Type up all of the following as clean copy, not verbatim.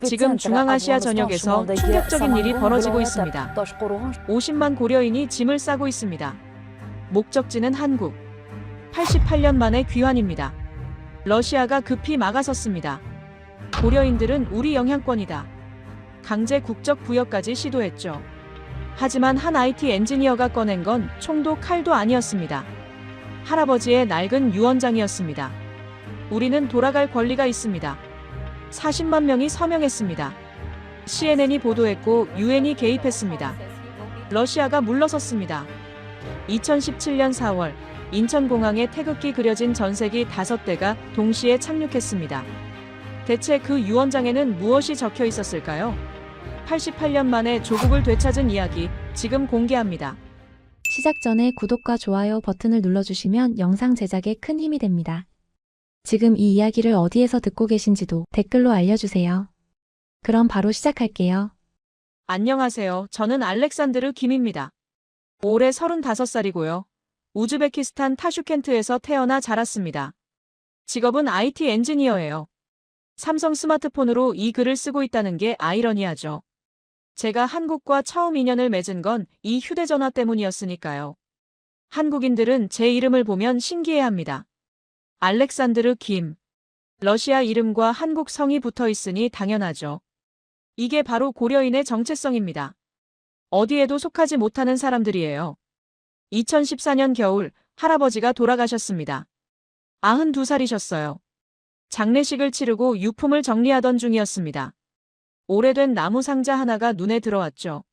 지금 중앙아시아 전역에서 충격적인 일이 벌어지고 있습니다. 50만 고려인이 짐을 싸고 있습니다. 목적지는 한국. 88년 만에 귀환입니다. 러시아가 급히 막아섰습니다. 고려인들은 우리 영향권이다. 강제 국적 부여까지 시도했죠. 하지만 한 IT 엔지니어가 꺼낸 건 총도 칼도 아니었습니다. 할아버지의 낡은 유언장이었습니다. 우리는 돌아갈 권리가 있습니다. 40만 명이 서명했습니다. CNN이 보도했고 유엔이 개입했습니다. 러시아가 물러섰습니다. 2017년 4월 인천공항에 태극기 그려진 전세기 5대가 동시에 착륙했습니다. 대체 그 유언장에는 무엇이 적혀 있었을까요? 88년 만에 조국을 되찾은 이야기 지금 공개합니다. 시작 전에 구독과 좋아요 버튼을 눌러주시면 영상 제작에 큰 힘이 됩니다. 지금 이 이야기를 어디에서 듣고 계신지도 댓글로 알려주세요. 그럼 바로 시작할게요. 안녕하세요. 저는 알렉산드르 김입니다. 올해 35살이고요. 우즈베키스탄 타슈켄트에서 태어나 자랐습니다. 직업은 IT 엔지니어예요. 삼성 스마트폰으로 이 글을 쓰고 있다는 게 아이러니하죠. 제가 한국과 처음 인연을 맺은 건 이 휴대전화 때문이었으니까요. 한국인들은 제 이름을 보면 신기해합니다. 알렉산드르 김. 러시아 이름과 한국 성이 붙어 있으니 당연하죠. 이게 바로 고려인의 정체성입니다. 어디에도 속하지 못하는 사람들이에요. 2014년 겨울 할아버지가 돌아가셨습니다. 92살이셨어요. 장례식을 치르고 유품을 정리하던 중이었습니다. 오래된 나무 상자 하나가 눈에 들어왔죠.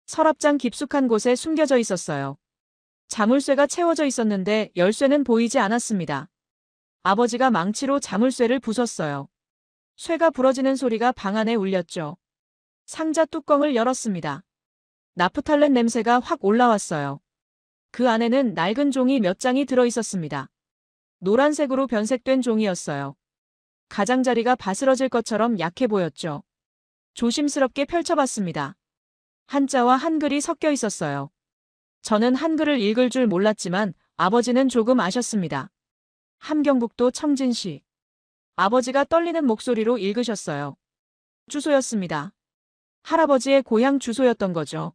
서랍장 깊숙한 곳에 숨겨져 있었어요. 자물쇠가 채워져 있었는데 열쇠는 보이지 않았습니다. 아버지가 망치로 자물쇠를 부쉈어요. 쇠가 부러지는 소리가 방 안에 울렸죠. 상자 뚜껑을 열었습니다. 나프탈렌 냄새가 확 올라왔어요. 그 안에는 낡은 종이 몇 장이 들어 있었습니다. 노란색으로 변색된 종이였어요. 가장자리가 바스러질 것처럼 약해 보였죠. 조심스럽게 펼쳐봤습니다. 한자와 한글이 섞여 있었어요. 저는 한글을 읽을 줄 몰랐지만 아버지는 조금 아셨습니다. 함경북도 청진시. 아버지가 떨리는 목소리로 읽으셨어요. 주소였습니다. 할아버지의 고향 주소였던 거죠.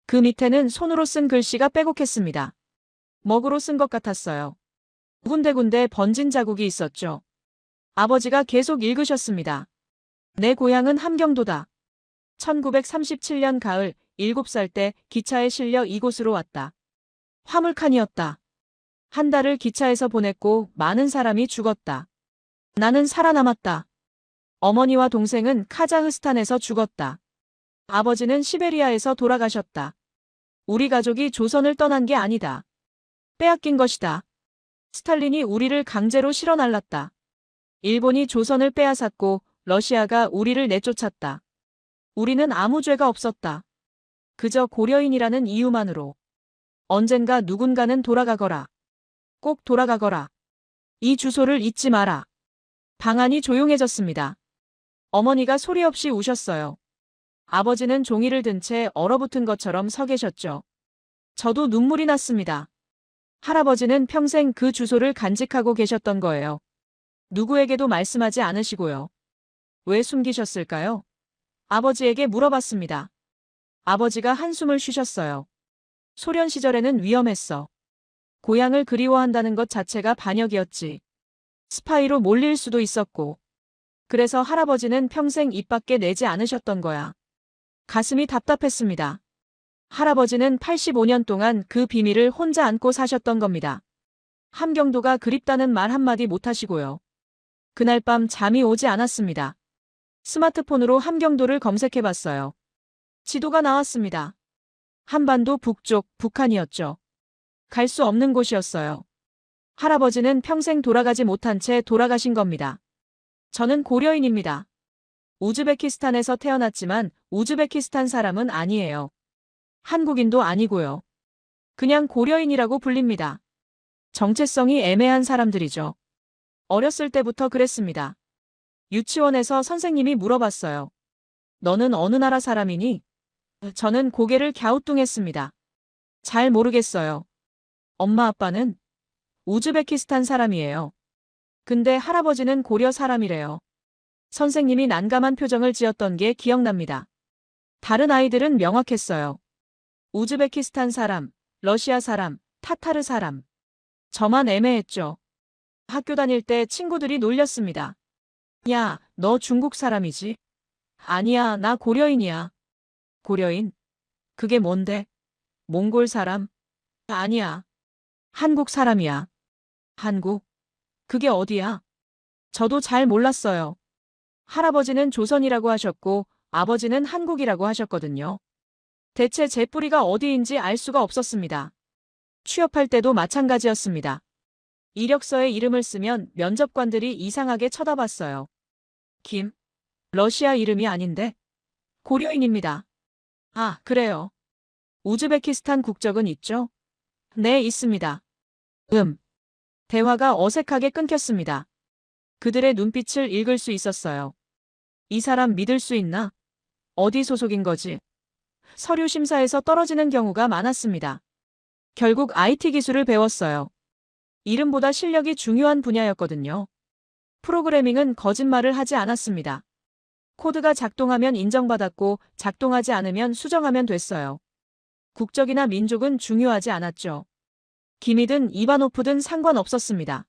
그 밑에는 손으로 쓴 글씨가 빼곡했습니다. 먹으로 쓴 것 같았어요. 군데군데 번진 자국이 있었죠. 아버지가 계속 읽으셨습니다. 내 고향은 함경도다. 1937년 가을 7살 때 기차에 실려 이곳으로 왔다. 화물칸이었다. 한 달을 기차에서 보냈고 많은 사람이 죽었다. 나는 살아남았다. 어머니와 동생은 카자흐스탄에서 죽었다. 아버지는 시베리아에서 돌아가셨다. 우리 가족이 조선을 떠난 게 아니다. 빼앗긴 것이다. 스탈린이 우리를 강제로 실어 날랐다. 일본이 조선을 빼앗았고 러시아가 우리를 내쫓았다. 우리는 아무 죄가 없었다. 그저 고려인이라는 이유만으로. 언젠가 누군가는 돌아가거라. 꼭 돌아가거라. 이 주소를 잊지 마라. 방 안이 조용해졌습니다. 어머니가 소리 없이 우셨어요. 아버지는 종이를 든 채 얼어붙은 것처럼 서 계셨죠. 저도 눈물이 났습니다. 할아버지는 평생 그 주소를 간직하고 계셨던 거예요. 누구에게도 말씀하지 않으시고요. 왜 숨기셨을까요? 아버지에게 물어봤습니다. 아버지가 한숨을 쉬셨어요. 소련 시절에는 위험했어. 고향을 그리워한다는 것 자체가 반역이었지. 스파이로 몰릴 수도 있었고. 그래서 할아버지는 평생 입 밖에 내지 않으셨던 거야. 가슴이 답답했습니다. 할아버지는 85년 동안 그 비밀을 혼자 안고 사셨던 겁니다. 함경도가 그립다는 말 한마디 못하시고요. 그날 밤 잠이 오지 않았습니다. 스마트폰으로 함경도를 검색해봤어요. 지도가 나왔습니다. 한반도 북쪽 북한이었죠. 갈 수 없는 곳이었어요. 할아버지는 평생 돌아가지 못한 채 돌아가신 겁니다. 저는 고려인입니다. 우즈베키스탄에서 태어났지만 우즈베키스탄 사람은 아니에요. 한국인도 아니고요. 그냥 고려인이라고 불립니다. 정체성이 애매한 사람들이죠. 어렸을 때부터 그랬습니다. 유치원에서 선생님이 물어봤어요. 너는 어느 나라 사람이니? 저는 고개를 갸우뚱했습니다. 잘 모르겠어요. 엄마 아빠는 우즈베키스탄 사람이에요. 근데 할아버지는 고려 사람이래요. 선생님이 난감한 표정을 지었던 게 기억납니다. 다른 아이들은 명확했어요. 우즈베키스탄 사람, 러시아 사람, 타타르 사람. 저만 애매했죠. 학교 다닐 때 친구들이 놀렸습니다. 야, 너 중국 사람이지? 아니야, 나 고려인이야. 고려인? 그게 뭔데? 몽골 사람? 아니야. 한국 사람이야. 한국? 그게 어디야? 저도 잘 몰랐어요. 할아버지는 조선이라고 하셨고 아버지는 한국이라고 하셨거든요. 대체 제 뿌리가 어디인지 알 수가 없었습니다. 취업할 때도 마찬가지였습니다. 이력서에 이름을 쓰면 면접관들이 이상하게 쳐다봤어요. 김? 러시아 이름이 아닌데? 고려인입니다. 아, 그래요. 우즈베키스탄 국적은 있죠? 네, 있습니다. 대화가 어색하게 끊겼습니다. 그들의 눈빛을 읽을 수 있었어요. 이 사람 믿을 수 있나? 어디 소속인 거지? 서류 심사에서 떨어지는 경우가 많았습니다. 결국 IT 기술을 배웠어요. 이름보다 실력이 중요한 분야였거든요. 프로그래밍은 거짓말을 하지 않았습니다. 코드가 작동하면 인정받았고 작동하지 않으면 수정하면 됐어요. 국적이나 민족은 중요하지 않았죠. 김이든 이바노프든 상관없었습니다.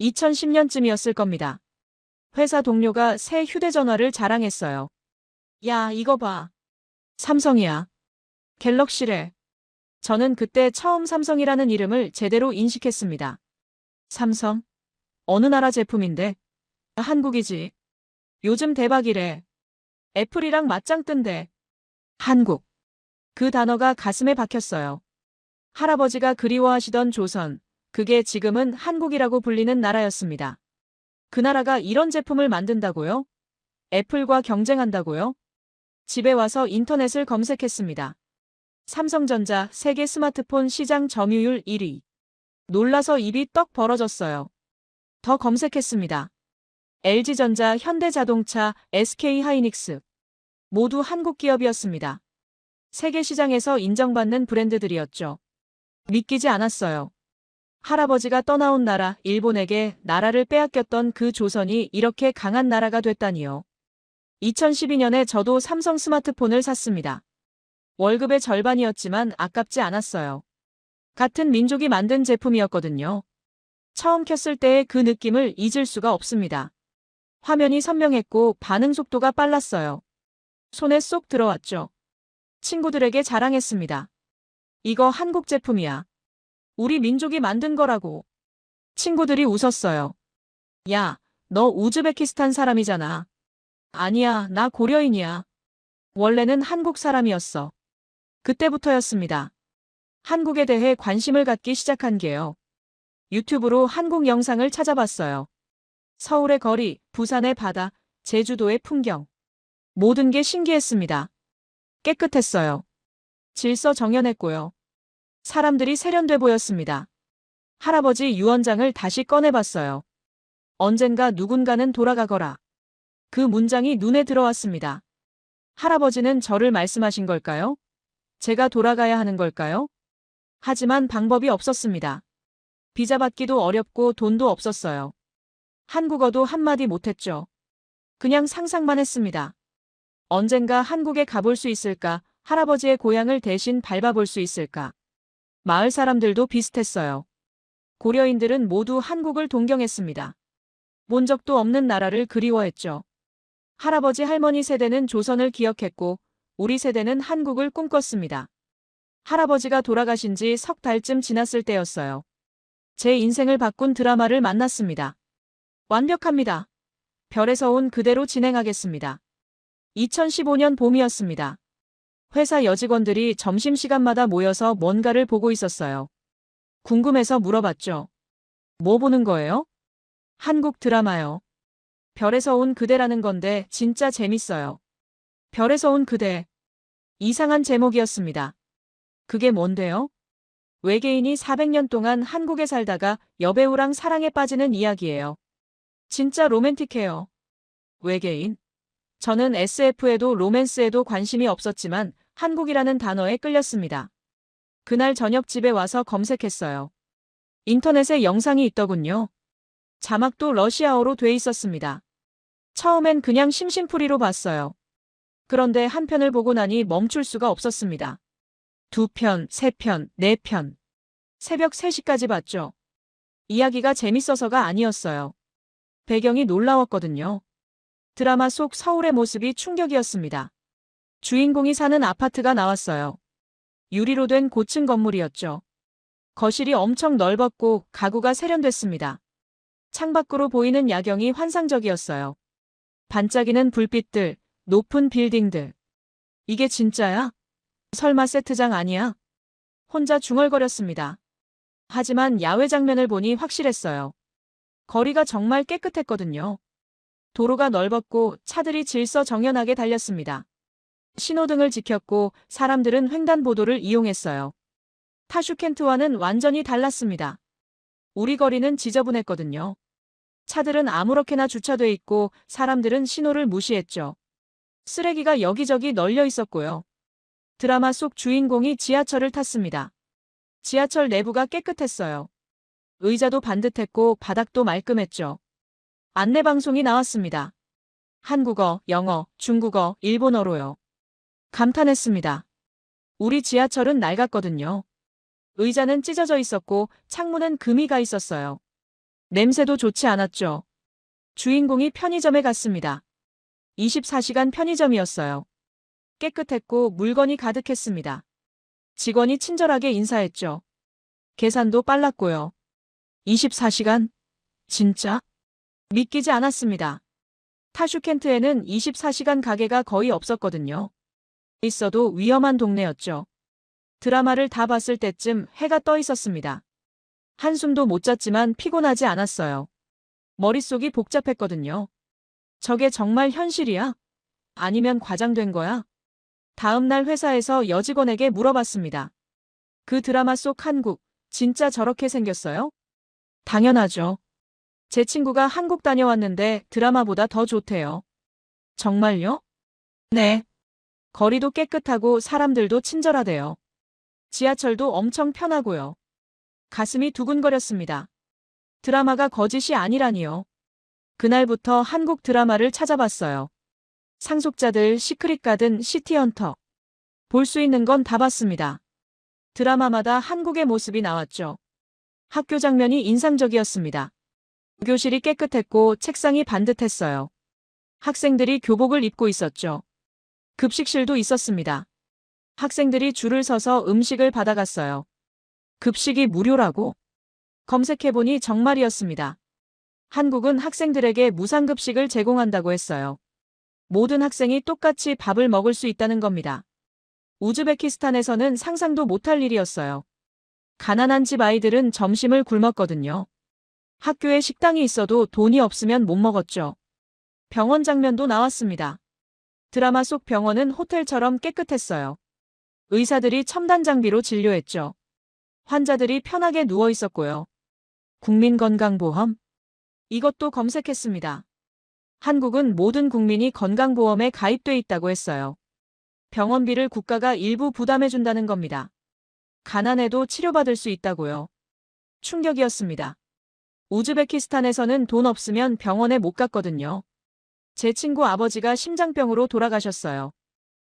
2010년쯤이었을 겁니다. 회사 동료가 새 휴대전화를 자랑했어요. 야, 이거 봐. 삼성이야. 갤럭시래. 저는 그때 처음 삼성이라는 이름을 제대로 인식했습니다. 삼성? 어느 나라 제품인데? 한국이지. 요즘 대박이래. 애플이랑 맞짱 뜬대. 한국. 그 단어가 가슴에 박혔어요. 할아버지가 그리워하시던 조선, 그게 지금은 한국이라고 불리는 나라였습니다. 그 나라가 이런 제품을 만든다고요? 애플과 경쟁한다고요? 집에 와서 인터넷을 검색했습니다. 삼성전자 세계 스마트폰 시장 점유율 1위. 놀라서 입이 떡 벌어졌어요. 더 검색했습니다. LG전자, 현대자동차, SK하이닉스. 모두 한국 기업이었습니다. 세계 시장에서 인정받는 브랜드들이었죠. 믿기지 않았어요. 할아버지가 떠나온 나라, 일본에게 나라를 빼앗겼던 그 조선이 이렇게 강한 나라가 됐다니요. 2012년에 저도 삼성 스마트폰을 샀습니다. 월급의 절반이었지만 아깝지 않았어요. 같은 민족이 만든 제품이었거든요. 처음 켰을 때의 그 느낌을 잊을 수가 없습니다. 화면이 선명했고 반응 속도가 빨랐어요. 손에 쏙 들어왔죠. 친구들에게 자랑했습니다. 이거 한국 제품이야. 우리 민족이 만든 거라고. 친구들이 웃었어요. 야, 너 우즈베키스탄 사람이잖아. 아니야, 나 고려인이야. 원래는 한국 사람이었어. 그때부터였습니다. 한국에 대해 관심을 갖기 시작한 게요. 유튜브로 한국 영상을 찾아봤어요. 서울의 거리, 부산의 바다, 제주도의 풍경. 모든 게 신기했습니다. 깨끗했어요. 질서정연했고요. 사람들이 세련돼 보였습니다. 할아버지 유언장을 다시 꺼내봤어요. 언젠가 누군가는 돌아가거라. 그 문장이 눈에 들어왔습니다. 할아버지는 저를 말씀하신 걸까요? 제가 돌아가야 하는 걸까요? 하지만 방법이 없었습니다. 비자 받기도 어렵고 돈도 없었어요. 한국어도 한마디 못했죠. 그냥 상상만 했습니다. 언젠가 한국에 가볼 수 있을까? 할아버지의 고향을 대신 밟아볼 수 있을까? 마을 사람들도 비슷했어요. 고려인들은 모두 한국을 동경했습니다. 본 적도 없는 나라를 그리워했죠. 할아버지 할머니 세대는 조선을 기억했고 우리 세대는 한국을 꿈꿨습니다. 할아버지가 돌아가신 지 석 달쯤 지났을 때였어요. 제 인생을 바꾼 드라마를 만났습니다. 완벽합니다. 별에서 온 그대로 진행하겠습니다. 2015년 봄이었습니다. 회사 여직원들이 점심시간마다 모여서 뭔가를 보고 있었어요. 궁금해서 물어봤죠. 뭐 보는 거예요? 한국 드라마요. 별에서 온 그대라는 건데 진짜 재밌어요. 별에서 온 그대. 이상한 제목이었습니다. 그게 뭔데요? 외계인이 400년 동안 한국에 살다가 여배우랑 사랑에 빠지는 이야기예요. 진짜 로맨틱해요. 외계인? 저는 SF에도 로맨스에도 관심이 없었지만 한국이라는 단어에 끌렸습니다. 그날 저녁 집에 와서 검색했어요. 인터넷에 영상이 있더군요. 자막도 러시아어로 돼 있었습니다. 처음엔 그냥 심심풀이로 봤어요. 그런데 한 편을 보고 나니 멈출 수가 없었습니다. 2편, 3편, 4편. 새벽 3시까지 봤죠. 이야기가 재밌어서가 아니었어요. 배경이 놀라웠거든요. 드라마 속 서울의 모습이 충격이었습니다. 주인공이 사는 아파트가 나왔어요. 유리로 된 고층 건물이었죠. 거실이 엄청 넓었고 가구가 세련됐습니다. 창밖으로 보이는 야경이 환상적이었어요. 반짝이는 불빛들, 높은 빌딩들. 이게 진짜야? 설마 세트장 아니야? 혼자 중얼거렸습니다. 하지만 야외 장면을 보니 확실했어요. 거리가 정말 깨끗했거든요. 도로가 넓었고 차들이 질서정연하게 달렸습니다. 신호등을 지켰고 사람들은 횡단보도를 이용했어요. 타슈켄트와는 완전히 달랐습니다. 우리 거리는 지저분했거든요. 차들은 아무렇게나 주차돼 있고 사람들은 신호를 무시했죠. 쓰레기가 여기저기 널려 있었고요. 드라마 속 주인공이 지하철을 탔습니다. 지하철 내부가 깨끗했어요. 의자도 반듯했고 바닥도 말끔했죠. 안내방송이 나왔습니다. 한국어, 영어, 중국어, 일본어로요. 감탄했습니다. 우리 지하철은 낡았거든요. 의자는 찢어져 있었고 창문은 금이 가 있었어요. 냄새도 좋지 않았죠. 주인공이 편의점에 갔습니다. 24시간 편의점이었어요. 깨끗했고 물건이 가득했습니다. 직원이 친절하게 인사했죠. 계산도 빨랐고요. 24시간? 진짜? 믿기지 않았습니다. 타슈켄트에는 24시간 가게가 거의 없었거든요. 있어도 위험한 동네였죠. 드라마를 다 봤을 때쯤 해가 떠 있었습니다. 한숨도 못 잤지만 피곤하지 않았어요. 머릿속이 복잡했거든요. 저게 정말 현실이야? 아니면 과장된 거야? 다음 날 회사에서 여직원에게 물어봤습니다. 그 드라마 속 한국, 진짜 저렇게 생겼어요? 당연하죠. 제 친구가 한국 다녀왔는데 드라마보다 더 좋대요. 정말요? 네. 거리도 깨끗하고 사람들도 친절하대요. 지하철도 엄청 편하고요. 가슴이 두근거렸습니다. 드라마가 거짓이 아니라니요. 그날부터 한국 드라마를 찾아봤어요. 상속자들, 시크릿 가든, 시티헌터. 볼 수 있는 건 다 봤습니다. 드라마마다 한국의 모습이 나왔죠. 학교 장면이 인상적이었습니다. 교실이 깨끗했고 책상이 반듯했어요. 학생들이 교복을 입고 있었죠. 급식실도 있었습니다. 학생들이 줄을 서서 음식을 받아갔어요. 급식이 무료라고? 검색해보니 정말이었습니다. 한국은 학생들에게 무상급식을 제공한다고 했어요. 모든 학생이 똑같이 밥을 먹을 수 있다는 겁니다. 우즈베키스탄에서는 상상도 못할 일이었어요. 가난한 집 아이들은 점심을 굶었거든요. 학교에 식당이 있어도 돈이 없으면 못 먹었죠. 병원 장면도 나왔습니다. 드라마 속 병원은 호텔처럼 깨끗했어요. 의사들이 첨단 장비로 진료했죠. 환자들이 편하게 누워 있었고요. 국민건강보험? 이것도 검색했습니다. 한국은 모든 국민이 건강보험에 가입돼 있다고 했어요. 병원비를 국가가 일부 부담해준다는 겁니다. 가난해도 치료받을 수 있다고요. 충격이었습니다. 우즈베키스탄에서는 돈 없으면 병원에 못 갔거든요. 제 친구 아버지가 심장병으로 돌아가셨어요.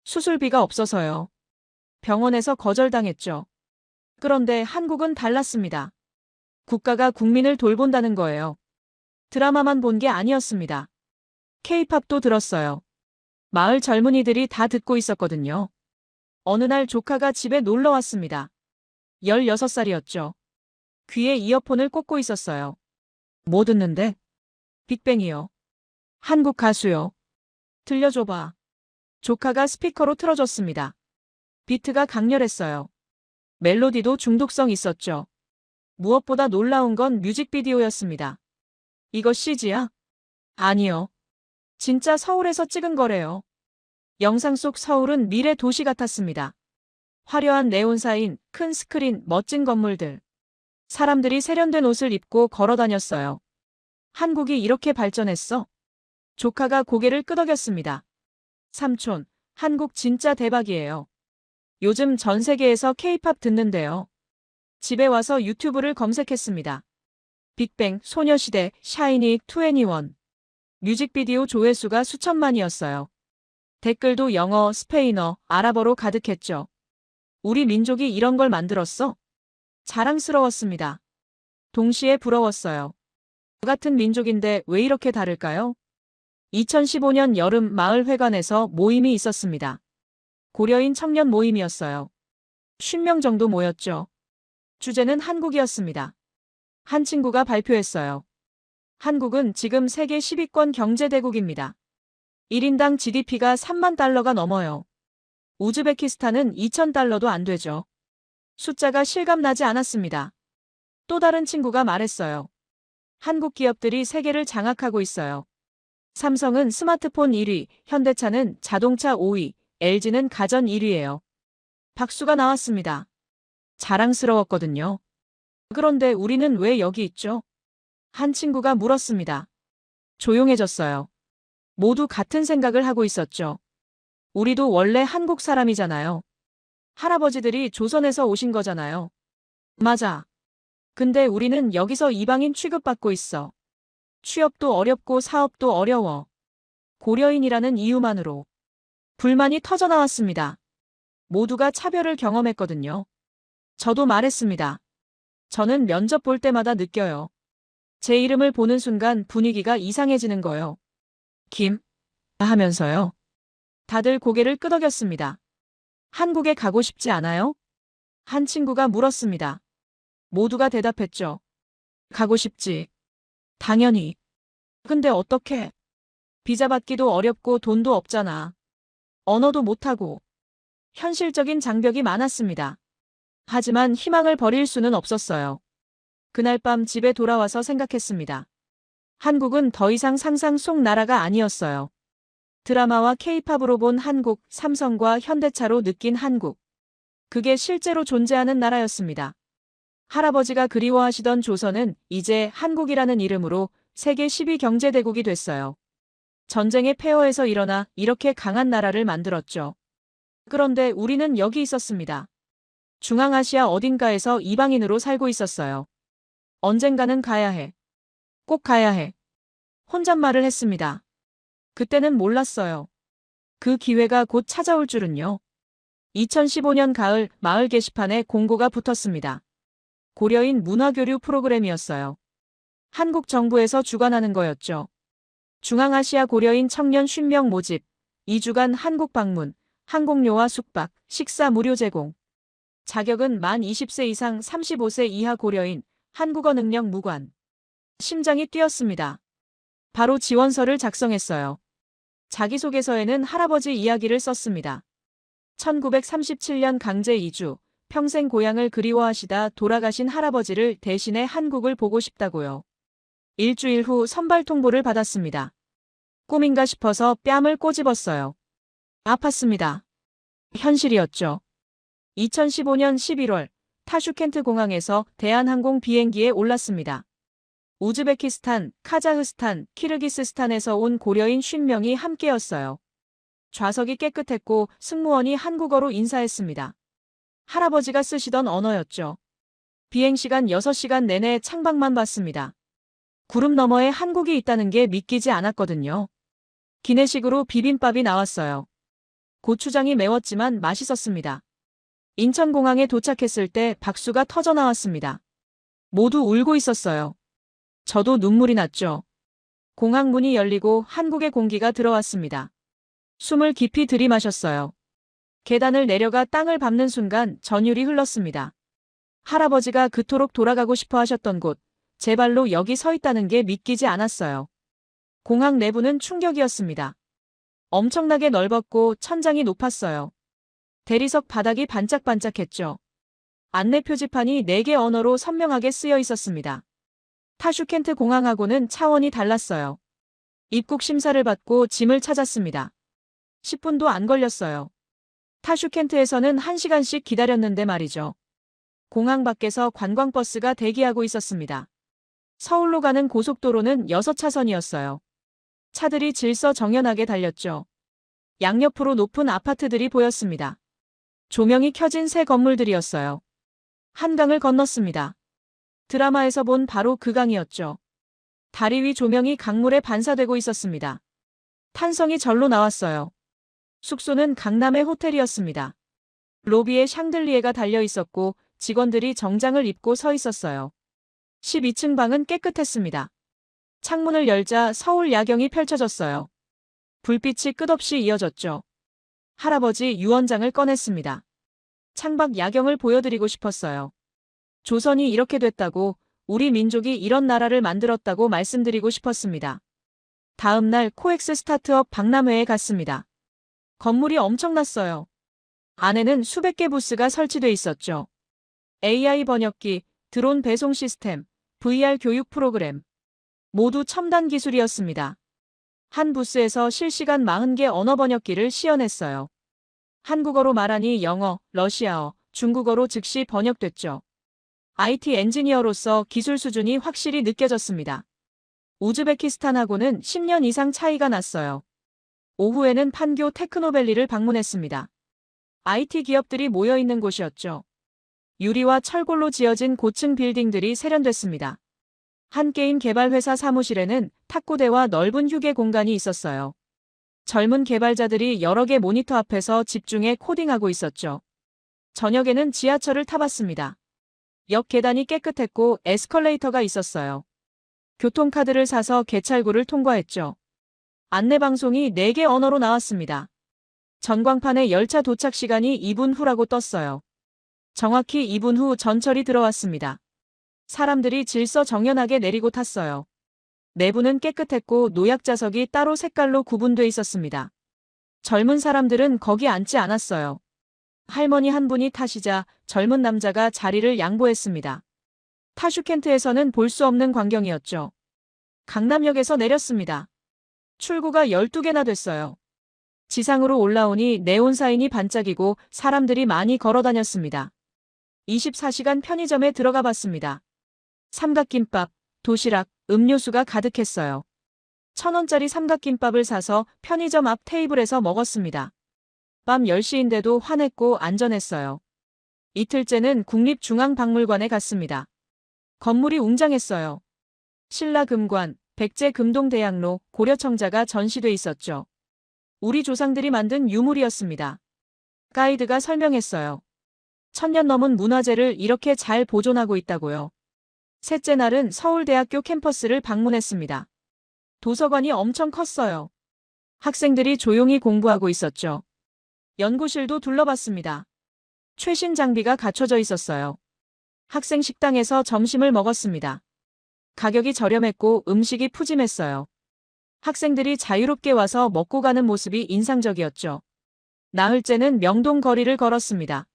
수술비가 없어서요. 병원에서 거절당했죠. 그런데 한국은 달랐습니다. 국가가 국민을 돌본다는 거예요. 드라마만 본 게 아니었습니다. K-팝도 들었어요. 마을 젊은이들이 다 듣고 있었거든요. 어느 날 조카가 집에 놀러 왔습니다. 16살이었죠. 귀에 이어폰을 꽂고 있었어요. 뭐 듣는데? 빅뱅이요. 한국 가수요. 들려줘봐. 조카가 스피커로 틀어줬습니다. 비트가 강렬했어요. 멜로디도 중독성 있었죠. 무엇보다 놀라운 건 뮤직비디오였습니다. 이거 CG야? 아니요. 진짜 서울에서 찍은 거래요. 영상 속 서울은 미래 도시 같았습니다. 화려한 네온사인, 큰 스크린, 멋진 건물들. 사람들이 세련된 옷을 입고 걸어 다녔어요. 한국이 이렇게 발전했어? 조카가 고개를 끄덕였습니다. 삼촌, 한국 진짜 대박이에요. 요즘 전 세계에서 K-팝 듣는데요. 집에 와서 유튜브를 검색했습니다. 빅뱅, 소녀시대, 샤이니, 2NE1. 뮤직비디오 조회수가 수천만이었어요. 댓글도 영어, 스페인어, 아랍어로 가득했죠. 우리 민족이 이런 걸 만들었어? 자랑스러웠습니다. 동시에 부러웠어요. 같은 민족인데 왜 이렇게 다를까요? 2015년 여름 마을회관에서 모임이 있었습니다. 고려인 청년 모임이었어요. 50명 정도 모였죠. 주제는 한국이었습니다. 한 친구가 발표했어요. 한국은 지금 세계 10위권 경제대국입니다. 1인당 GDP가 3만 달러가 넘어요. 우즈베키스탄은 2,000달러도 안 되죠. 숫자가 실감나지 않았습니다. 또 다른 친구가 말했어요. 한국 기업들이 세계를 장악하고 있어요. 삼성은 스마트폰 1위, 현대차는 자동차 5위, LG는 가전 1위예요. 박수가 나왔습니다. 자랑스러웠거든요. 그런데 우리는 왜 여기 있죠? 한 친구가 물었습니다. 조용해졌어요. 모두 같은 생각을 하고 있었죠. 우리도 원래 한국 사람이잖아요. 할아버지들이 조선에서 오신 거잖아요. 맞아. 근데 우리는 여기서 이방인 취급받고 있어. 취업도 어렵고 사업도 어려워. 고려인이라는 이유만으로. 불만이 터져나왔습니다. 모두가 차별을 경험했거든요. 저도 말했습니다. 저는 면접 볼 때마다 느껴요. 제 이름을 보는 순간 분위기가 이상해지는 거요. 김? 하면서요. 다들 고개를 끄덕였습니다. 한국에 가고 싶지 않아요? 한 친구가 물었습니다. 모두가 대답했죠. 가고 싶지. 당연히. 근데 어떻게? 비자 받기도 어렵고 돈도 없잖아. 언어도 못하고. 현실적인 장벽이 많았습니다. 하지만 희망을 버릴 수는 없었어요. 그날 밤 집에 돌아와서 생각했습니다. 한국은 더 이상 상상 속 나라가 아니었어요. 드라마와 케이팝으로 본 한국, 삼성과 현대차로 느낀 한국. 그게 실제로 존재하는 나라였습니다. 할아버지가 그리워하시던 조선은 이제 한국이라는 이름으로 세계 10위 경제대국이 됐어요. 전쟁의 폐허에서 일어나 이렇게 강한 나라를 만들었죠. 그런데 우리는 여기 있었습니다. 중앙아시아 어딘가에서 이방인으로 살고 있었어요. 언젠가는 가야 해. 꼭 가야 해. 혼잣말을 했습니다. 그때는 몰랐어요. 그 기회가 곧 찾아올 줄은요. 2015년 가을 마을 게시판에 공고가 붙었습니다. 고려인 문화교류 프로그램이었어요. 한국 정부에서 주관하는 거였죠. 중앙아시아 고려인 청년 50명 모집, 2주간 한국 방문, 항공료와 숙박, 식사 무료 제공. 자격은 만 20세 이상 35세 이하 고려인, 한국어 능력 무관. 심장이 뛰었습니다. 바로 지원서를 작성했어요. 자기소개서에는 할아버지 이야기를 썼습니다. 1937년 강제 이주, 평생 고향을 그리워하시다 돌아가신 할아버지를 대신해 한국을 보고 싶다고요. 일주일 후 선발 통보를 받았습니다. 꿈인가 싶어서 뺨을 꼬집었어요. 아팠습니다. 현실이었죠. 2015년 11월 타슈켄트 공항에서 대한항공 비행기에 올랐습니다. 우즈베키스탄, 카자흐스탄, 키르기스스탄에서 온 고려인 50명이 함께였어요. 좌석이 깨끗했고 승무원이 한국어로 인사했습니다. 할아버지가 쓰시던 언어였죠. 비행시간 6시간 내내 창밖만 봤습니다. 구름 너머에 한국이 있다는 게 믿기지 않았거든요. 기내식으로 비빔밥이 나왔어요. 고추장이 매웠지만 맛있었습니다. 인천공항에 도착했을 때 박수가 터져나왔습니다. 모두 울고 있었어요. 저도 눈물이 났죠. 공항 문이 열리고 한국의 공기가 들어왔습니다. 숨을 깊이 들이마셨어요. 계단을 내려가 땅을 밟는 순간 전율이 흘렀습니다. 할아버지가 그토록 돌아가고 싶어 하셨던 곳, 제 발로 여기 서 있다는 게 믿기지 않았어요. 공항 내부는 충격이었습니다. 엄청나게 넓었고 천장이 높았어요. 대리석 바닥이 반짝반짝했죠. 안내 표지판이 4개 언어로 선명하게 쓰여 있었습니다. 타슈켄트 공항하고는 차원이 달랐어요. 입국 심사를 받고 짐을 찾았습니다. 10분도 안 걸렸어요. 타슈켄트에서는 1시간씩 기다렸는데 말이죠. 공항 밖에서 관광버스가 대기하고 있었습니다. 서울로 가는 고속도로는 6차선이었어요. 차들이 질서정연하게 달렸죠. 양옆으로 높은 아파트들이 보였습니다. 조명이 켜진 새 건물들이었어요. 한강을 건넜습니다. 드라마에서 본 바로 그 강이었죠. 다리 위 조명이 강물에 반사되고 있었습니다. 탄성이 절로 나왔어요. 숙소는 강남의 호텔이었습니다. 로비에 샹들리에가 달려 있었고 직원들이 정장을 입고 서 있었어요. 12층 방은 깨끗했습니다. 창문을 열자 서울 야경이 펼쳐졌어요. 불빛이 끝없이 이어졌죠. 할아버지 유언장을 꺼냈습니다. 창밖 야경을 보여드리고 싶었어요. 조선이 이렇게 됐다고, 우리 민족이 이런 나라를 만들었다고 말씀드리고 싶었습니다. 다음 날 코엑스 스타트업 박람회에 갔습니다. 건물이 엄청났어요. 안에는 수백 개 부스가 설치돼 있었죠. AI 번역기, 드론 배송 시스템, VR 교육 프로그램. 모두 첨단 기술이었습니다. 한 부스에서 실시간 40개 언어 번역기를 시연했어요. 한국어로 말하니 영어, 러시아어, 중국어로 즉시 번역됐죠. IT 엔지니어로서 기술 수준이 확실히 느껴졌습니다. 우즈베키스탄하고는 10년 이상 차이가 났어요. 오후에는 판교 테크노밸리를 방문했습니다. IT 기업들이 모여있는 곳이었죠. 유리와 철골로 지어진 고층 빌딩들이 세련됐습니다. 한 게임 개발 회사 사무실에는 탁구대와 넓은 휴게 공간이 있었어요. 젊은 개발자들이 여러 개 모니터 앞에서 집중해 코딩하고 있었죠. 저녁에는 지하철을 타봤습니다. 역 계단이 깨끗했고 에스컬레이터가 있었어요. 교통카드를 사서 개찰구를 통과했죠. 안내방송이 4개 언어로 나왔습니다. 전광판에 열차 도착 시간이 2분 후라고 떴어요. 정확히 2분 후 전철이 들어왔습니다. 사람들이 질서정연하게 내리고 탔어요. 내부는 깨끗했고 노약자석이 따로 색깔로 구분돼 있었습니다. 젊은 사람들은 거기 앉지 않았어요. 할머니 한 분이 타시자 젊은 남자가 자리를 양보했습니다. 타슈켄트에서는 볼 수 없는 광경이었죠. 강남역에서 내렸습니다. 출구가 12개나 됐어요. 지상으로 올라오니 네온사인이 반짝이고 사람들이 많이 걸어다녔습니다. 24시간 편의점에 들어가 봤습니다. 삼각김밥, 도시락, 음료수가 가득했어요. 1,000원짜리 삼각김밥을 사서 편의점 앞 테이블에서 먹었습니다. 밤 10시인데도 환했고 안전했어요. 이틀째는 국립중앙박물관에 갔습니다. 건물이 웅장했어요. 신라금관, 백제금동대학로, 고려청자가 전시돼 있었죠. 우리 조상들이 만든 유물이었습니다. 가이드가 설명했어요. 1000년 넘은 문화재를 이렇게 잘 보존하고 있다고요. 셋째 날은 서울대학교 캠퍼스를 방문했습니다. 도서관이 엄청 컸어요. 학생들이 조용히 공부하고 있었죠. 연구실도 둘러봤습니다. 최신 장비가 갖춰져 있었어요. 학생 식당에서 점심을 먹었습니다. 가격이 저렴했고 음식이 푸짐했어요. 학생들이 자유롭게 와서 먹고 가는 모습이 인상적이었죠. 나흘째는 명동 거리를 걸었습니다.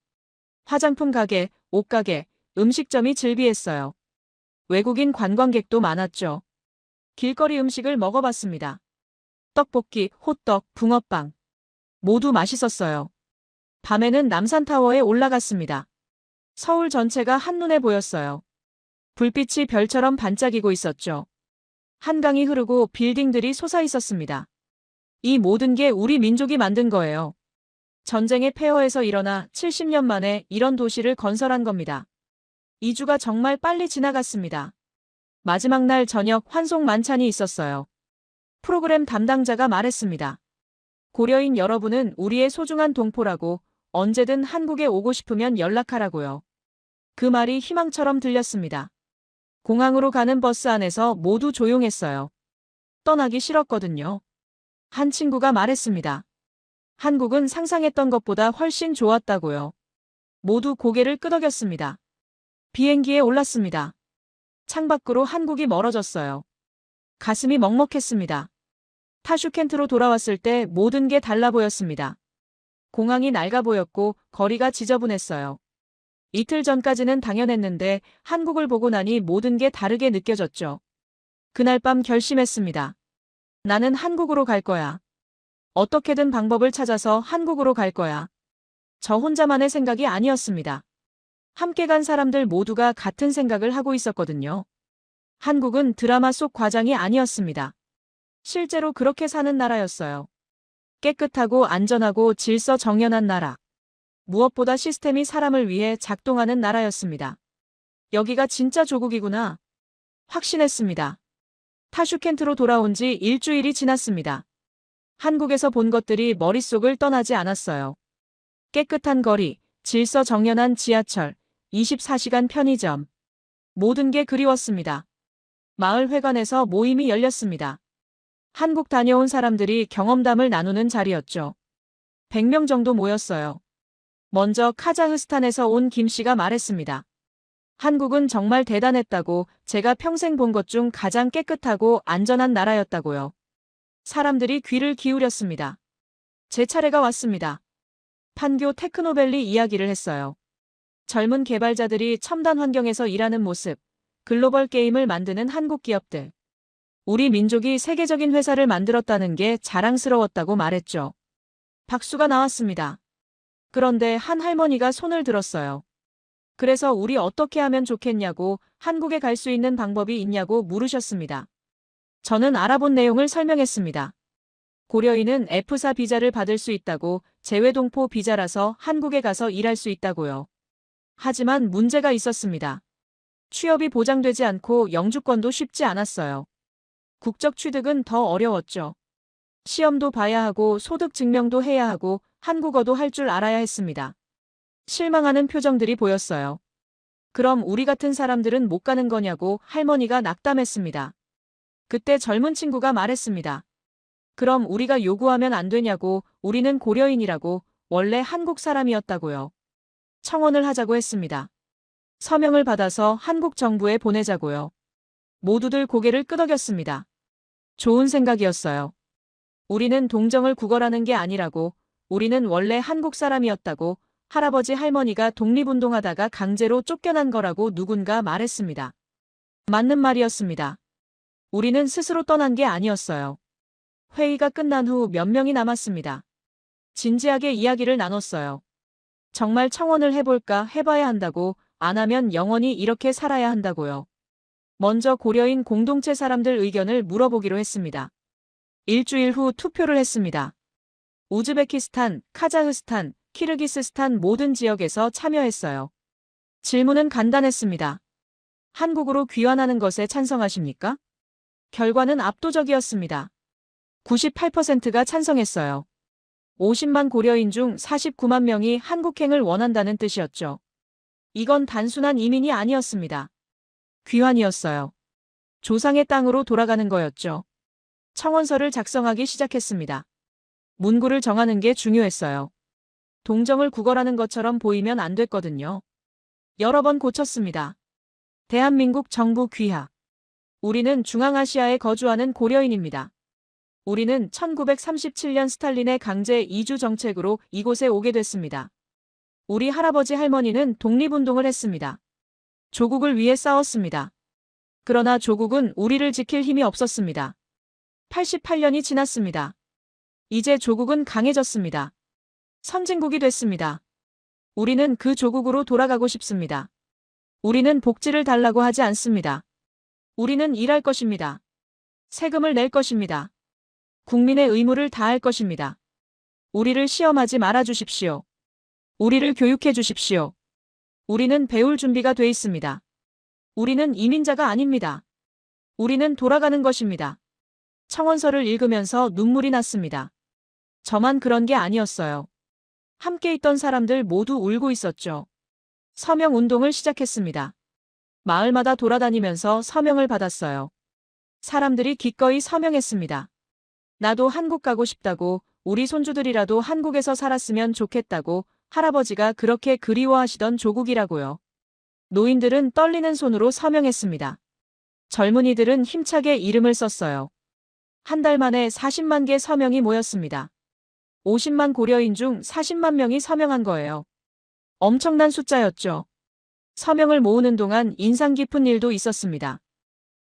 화장품 가게, 옷가게, 음식점이 즐비했어요. 외국인 관광객도 많았죠. 길거리 음식을 먹어봤습니다. 떡볶이, 호떡, 붕어빵. 모두 맛있었어요. 밤에는 남산타워에 올라갔습니다. 서울 전체가 한눈에 보였어요. 불빛이 별처럼 반짝이고 있었죠. 한강이 흐르고 빌딩들이 솟아 있었습니다. 이 모든 게 우리 민족이 만든 거예요. 전쟁의 폐허에서 일어나 70년 만에 이런 도시를 건설한 겁니다. 2주가 정말 빨리 지나갔습니다. 마지막 날 저녁 환송 만찬이 있었어요. 프로그램 담당자가 말했습니다. 고려인 여러분은 우리의 소중한 동포라고, 언제든 한국에 오고 싶으면 연락하라고요. 그 말이 희망처럼 들렸습니다. 공항으로 가는 버스 안에서 모두 조용했어요. 떠나기 싫었거든요. 한 친구가 말했습니다. 한국은 상상했던 것보다 훨씬 좋았다고요. 모두 고개를 끄덕였습니다. 비행기에 올랐습니다. 창밖으로 한국이 멀어졌어요. 가슴이 먹먹했습니다. 타슈켄트로 돌아왔을 때 모든 게 달라 보였습니다. 공항이 낡아 보였고 거리가 지저분했어요. 이틀 전까지는 당연했는데 한국을 보고 나니 모든 게 다르게 느껴졌죠. 그날 밤 결심했습니다. 나는 한국으로 갈 거야. 어떻게든 방법을 찾아서 한국으로 갈 거야. 저 혼자만의 생각이 아니었습니다. 함께 간 사람들 모두가 같은 생각을 하고 있었거든요. 한국은 드라마 속 과장이 아니었습니다. 실제로 그렇게 사는 나라였어요. 깨끗하고 안전하고 질서정연한 나라. 무엇보다 시스템이 사람을 위해 작동하는 나라였습니다. 여기가 진짜 조국이구나. 확신했습니다. 타슈켄트로 돌아온 지 일주일이 지났습니다. 한국에서 본 것들이 머릿속을 떠나지 않았어요. 깨끗한 거리, 질서정연한 지하철, 24시간 편의점. 모든 게 그리웠습니다. 마을 회관에서 모임이 열렸습니다. 한국 다녀온 사람들이 경험담을 나누는 자리였죠. 100명 정도 모였어요. 먼저 카자흐스탄에서 온 김 씨가 말했습니다. 한국은 정말 대단했다고, 제가 평생 본 것 중 가장 깨끗하고 안전한 나라였다고요. 사람들이 귀를 기울였습니다. 제 차례가 왔습니다. 판교 테크노밸리 이야기를 했어요. 젊은 개발자들이 첨단 환경에서 일하는 모습, 글로벌 게임을 만드는 한국 기업들. 우리 민족이 세계적인 회사를 만들었다는 게 자랑스러웠다고 말했죠. 박수가 나왔습니다. 그런데 한 할머니가 손을 들었어요. 그래서 우리 어떻게 하면 좋겠냐고, 한국에 갈 수 있는 방법이 있냐고 물으셨습니다. 저는 알아본 내용을 설명했습니다. 고려인은 F4 비자를 받을 수 있다고, 재외동포 비자라서 한국에 가서 일할 수 있다고요. 하지만 문제가 있었습니다. 취업이 보장되지 않고 영주권도 쉽지 않았어요. 국적 취득은 더 어려웠죠. 시험도 봐야 하고 소득 증명도 해야 하고 한국어도 할 줄 알아야 했습니다. 실망하는 표정들이 보였어요. 그럼 우리 같은 사람들은 못 가는 거냐고 할머니가 낙담했습니다. 그때 젊은 친구가 말했습니다. 그럼 우리가 요구하면 안 되냐고, 우리는 고려인이라고, 원래 한국 사람이었다고요. 청원을 하자고 했습니다. 서명을 받아서 한국 정부에 보내자고요. 모두들 고개를 끄덕였습니다. 좋은 생각이었어요. 우리는 동정을 구걸하는 게 아니라고, 우리는 원래 한국 사람이었다고, 할아버지 할머니가 독립운동하다가 강제로 쫓겨난 거라고 누군가 말했습니다. 맞는 말이었습니다. 우리는 스스로 떠난 게 아니었어요. 회의가 끝난 후 몇 명이 남았습니다. 진지하게 이야기를 나눴어요. 정말 청원을 해볼까, 해봐야 한다고, 안 하면 영원히 이렇게 살아야 한다고요. 먼저 고려인 공동체 사람들 의견을 물어보기로 했습니다. 일주일 후 투표를 했습니다. 우즈베키스탄, 카자흐스탄, 키르기스스탄 모든 지역에서 참여했어요. 질문은 간단했습니다. 한국으로 귀환하는 것에 찬성하십니까? 결과는 압도적이었습니다. 98%가 찬성했어요. 50만 고려인 중 49만 명이 한국행을 원한다는 뜻이었죠. 이건 단순한 이민이 아니었습니다. 귀환이었어요. 조상의 땅으로 돌아가는 거였죠. 청원서를 작성하기 시작했습니다. 문구를 정하는 게 중요했어요. 동정을 구걸하는 것처럼 보이면 안 됐거든요. 여러 번 고쳤습니다. 대한민국 정부 귀하. 우리는 중앙아시아에 거주하는 고려인입니다. 우리는 1937년 스탈린의 강제 이주 정책으로 이곳에 오게 됐습니다. 우리 할아버지 할머니는 독립운동을 했습니다. 조국을 위해 싸웠습니다. 그러나 조국은 우리를 지킬 힘이 없었습니다. 88년이 지났습니다. 이제 조국은 강해졌습니다. 선진국이 됐습니다. 우리는 그 조국으로 돌아가고 싶습니다. 우리는 복지를 달라고 하지 않습니다. 우리는 일할 것입니다. 세금을 낼 것입니다. 국민의 의무를 다할 것입니다. 우리를 시험하지 말아 주십시오. 우리를 교육해 주십시오. 우리는 배울 준비가 돼 있습니다. 우리는 이민자가 아닙니다. 우리는 돌아가는 것입니다. 청원서를 읽으면서 눈물이 났습니다. 저만 그런 게 아니었어요. 함께 있던 사람들 모두 울고 있었죠. 서명 운동을 시작했습니다. 마을마다 돌아다니면서 서명을 받았어요. 사람들이 기꺼이 서명했습니다. 나도 한국 가고 싶다고, 우리 손주들이라도 한국에서 살았으면 좋겠다고, 할아버지가 그렇게 그리워하시던 조국이라고요. 노인들은 떨리는 손으로 서명했습니다. 젊은이들은 힘차게 이름을 썼어요. 한 달 만에 40만 개 서명이 모였습니다. 50만 고려인 중 40만 명이 서명한 거예요. 엄청난 숫자였죠. 서명을 모으는 동안 인상 깊은 일도 있었습니다.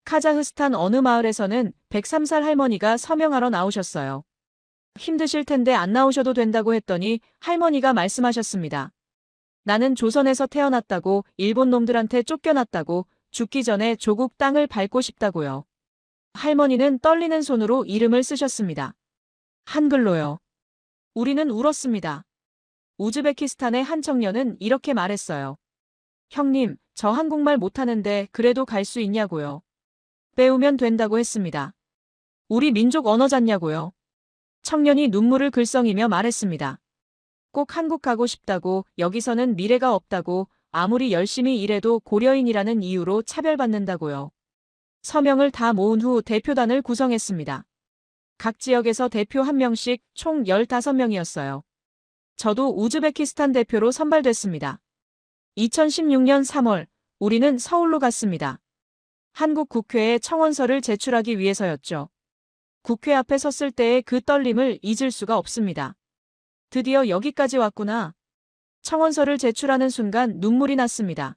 카자흐스탄 어느 마을에서는 103살 할머니가 서명하러 나오셨어요. 힘드실 텐데 안 나오셔도 된다고 했더니 할머니가 말씀하셨습니다. 나는 조선에서 태어났다고, 일본 놈들한테 쫓겨났다고, 죽기 전에 조국 땅을 밟고 싶다고요. 할머니는 떨리는 손으로 이름을 쓰셨습니다. 한글로요. 우리는 울었습니다. 우즈베키스탄의 한 청년은 이렇게 말했어요. 형님, 저 한국말 못하는데 그래도 갈 수 있냐고요. 배우면 된다고 했습니다. 우리 민족 언어 잤냐고요? 청년이 눈물을 글썽이며 말했습니다. 꼭 한국 가고 싶다고, 여기서는 미래가 없다고, 아무리 열심히 일해도 고려인이라는 이유로 차별받는다고요. 서명을 다 모은 후 대표단을 구성했습니다. 각 지역에서 대표 1명씩 총 15명이었어요. 저도 우즈베키스탄 대표로 선발됐습니다. 2016년 3월, 우리는 서울로 갔습니다. 한국 국회에 청원서를 제출하기 위해서였죠. 국회 앞에 섰을 때의 그 떨림을 잊을 수가 없습니다. 드디어 여기까지 왔구나. 청원서를 제출하는 순간 눈물이 났습니다.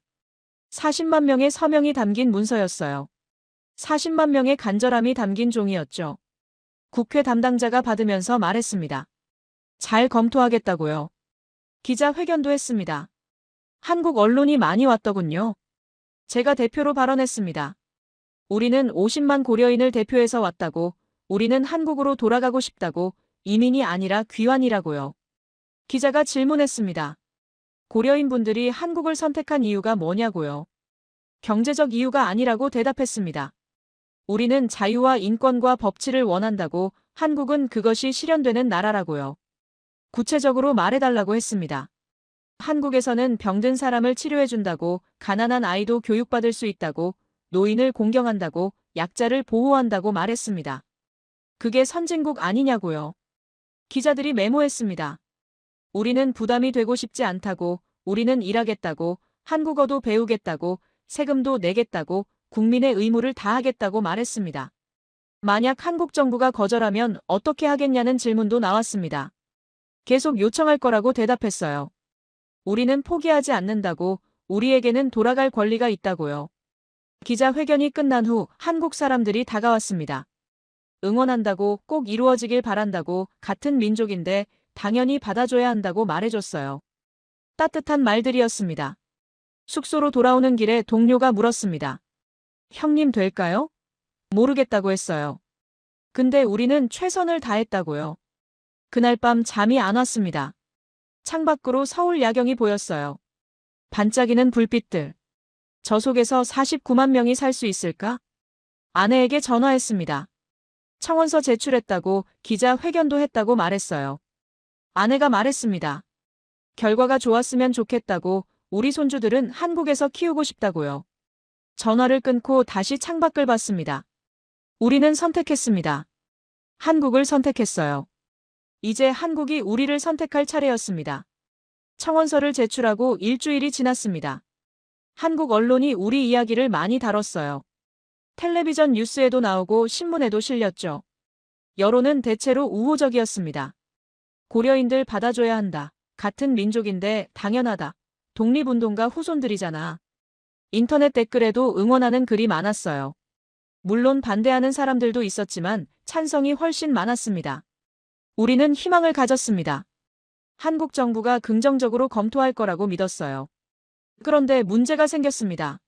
40만 명의 서명이 담긴 문서였어요. 40만 명의 간절함이 담긴 종이었죠. 국회 담당자가 받으면서 말했습니다. 잘 검토하겠다고요. 기자회견도 했습니다. 한국 언론이 많이 왔더군요. 제가 대표로 발언했습니다. 우리는 50만 고려인을 대표해서 왔다고, 우리는 한국으로 돌아가고 싶다고, 이민이 아니라 귀환이라고요. 기자가 질문했습니다. 고려인분들이 한국을 선택한 이유가 뭐냐고요. 경제적 이유가 아니라고 대답했습니다. 우리는 자유와 인권과 법치를 원한다고, 한국은 그것이 실현되는 나라라고요. 구체적으로 말해달라고 했습니다. 한국에서는 병든 사람을 치료해준다고, 가난한 아이도 교육받을 수 있다고, 노인을 공경한다고, 약자를 보호한다고 말했습니다. 그게 선진국 아니냐고요. 기자들이 메모했습니다. 우리는 부담이 되고 싶지 않다고, 우리는 일하겠다고, 한국어도 배우겠다고, 세금도 내겠다고, 국민의 의무를 다하겠다고 말했습니다. 만약 한국 정부가 거절하면 어떻게 하겠냐는 질문도 나왔습니다. 계속 요청할 거라고 대답했어요. 우리는 포기하지 않는다고, 우리에게는 돌아갈 권리가 있다고요. 기자회견이 끝난 후 한국 사람들이 다가왔습니다. 응원한다고, 꼭 이루어지길 바란다고, 같은 민족인데 당연히 받아줘야 한다고 말해줬어요. 따뜻한 말들이었습니다. 숙소로 돌아오는 길에 동료가 물었습니다. 형님 될까요? 모르겠다고 했어요. 근데 우리는 최선을 다했다고요. 그날 밤 잠이 안 왔습니다. 창밖으로 서울 야경이 보였어요. 반짝이는 불빛들. 저 속에서 49만 명이 살 수 있을까? 아내에게 전화했습니다. 청원서 제출했다고, 기자회견도 했다고 말했어요. 아내가 말했습니다. 결과가 좋았으면 좋겠다고, 우리 손주들은 한국에서 키우고 싶다고요. 전화를 끊고 다시 창밖을 봤습니다. 우리는 선택했습니다. 한국을 선택했어요. 이제 한국이 우리를 선택할 차례였습니다. 청원서를 제출하고 일주일이 지났습니다. 한국 언론이 우리 이야기를 많이 다뤘어요. 텔레비전 뉴스에도 나오고 신문에도 실렸죠. 여론은 대체로 우호적이었습니다. 고려인들 받아줘야 한다. 같은 민족인데 당연하다. 독립운동가 후손들이잖아. 인터넷 댓글에도 응원하는 글이 많았어요. 물론 반대하는 사람들도 있었지만 찬성이 훨씬 많았습니다. 우리는 희망을 가졌습니다. 한국 정부가 긍정적으로 검토할 거라고 믿었어요. 그런데 문제가 생겼습니다.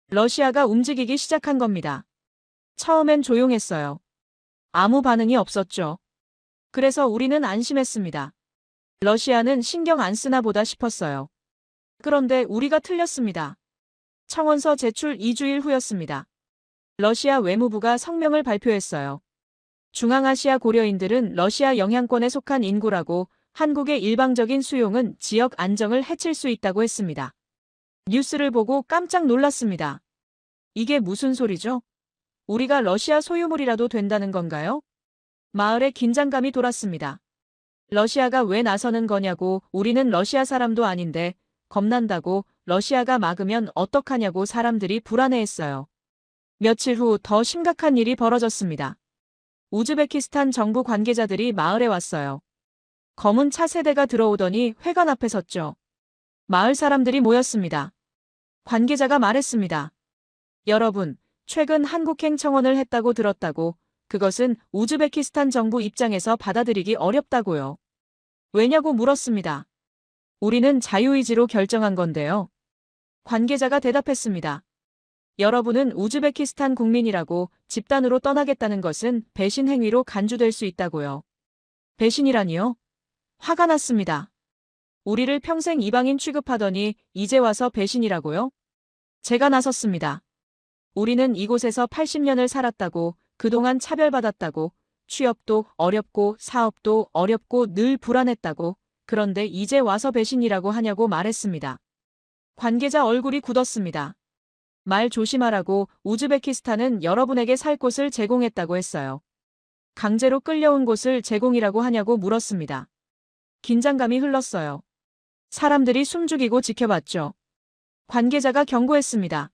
러시아가 움직이기 시작한 겁니다. 처음엔 조용했어요. 아무 반응이 없었죠. 그래서 우리는 안심했습니다. 러시아는 신경 안 쓰나 보다 싶었어요. 그런데 우리가 틀렸습니다. 청원서 제출 2주일 후였습니다. 러시아 외무부가 성명을 발표했어요. 중앙아시아 고려인들은 러시아 영향권에 속한 인구라고, 한국의 일방적인 수용은 지역 안정을 해칠 수 있다고 했습니다. 뉴스를 보고 깜짝 놀랐습니다. 이게 무슨 소리죠? 우리가 러시아 소유물이라도 된다는 건가요? 마을에 긴장감이 돌았습니다. 러시아가 왜 나서는 거냐고, 우리는 러시아 사람도 아닌데 겁난다고, 러시아가 막으면 어떡하냐고 사람들이 불안해했어요. 며칠 후 더 심각한 일이 벌어졌습니다. 우즈베키스탄 정부 관계자들이 마을에 왔어요. 검은 차 세대가 들어오더니 회관 앞에 섰죠. 마을 사람들이 모였습니다. 관계자가 말했습니다. 여러분, 최근 한국행 청원을 했다고 들었다고, 그것은 우즈베키스탄 정부 입장에서 받아들이기 어렵다고요. 왜냐고 물었습니다. 우리는 자유의지로 결정한 건데요. 관계자가 대답했습니다. 여러분은 우즈베키스탄 국민이라고, 집단으로 떠나겠다는 것은 배신 행위로 간주될 수 있다고요. 배신이라니요? 화가 났습니다. 우리를 평생 이방인 취급하더니 이제 와서 배신이라고요? 제가 나섰습니다. 우리는 이곳에서 80년을 살았다고, 그동안 차별받았다고, 취업도 어렵고 사업도 어렵고 늘 불안했다고, 그런데 이제 와서 배신이라고 하냐고 말했습니다. 관계자 얼굴이 굳었습니다. 말 조심하라고 우즈베키스탄은 여러분에게 살 곳을 제공했다고 했어요. 강제로 끌려온 곳을 제공이라고 하냐고 물었습니다. 긴장감이 흘렀어요. 사람들이 숨죽이고 지켜봤죠. 관계자가 경고했습니다.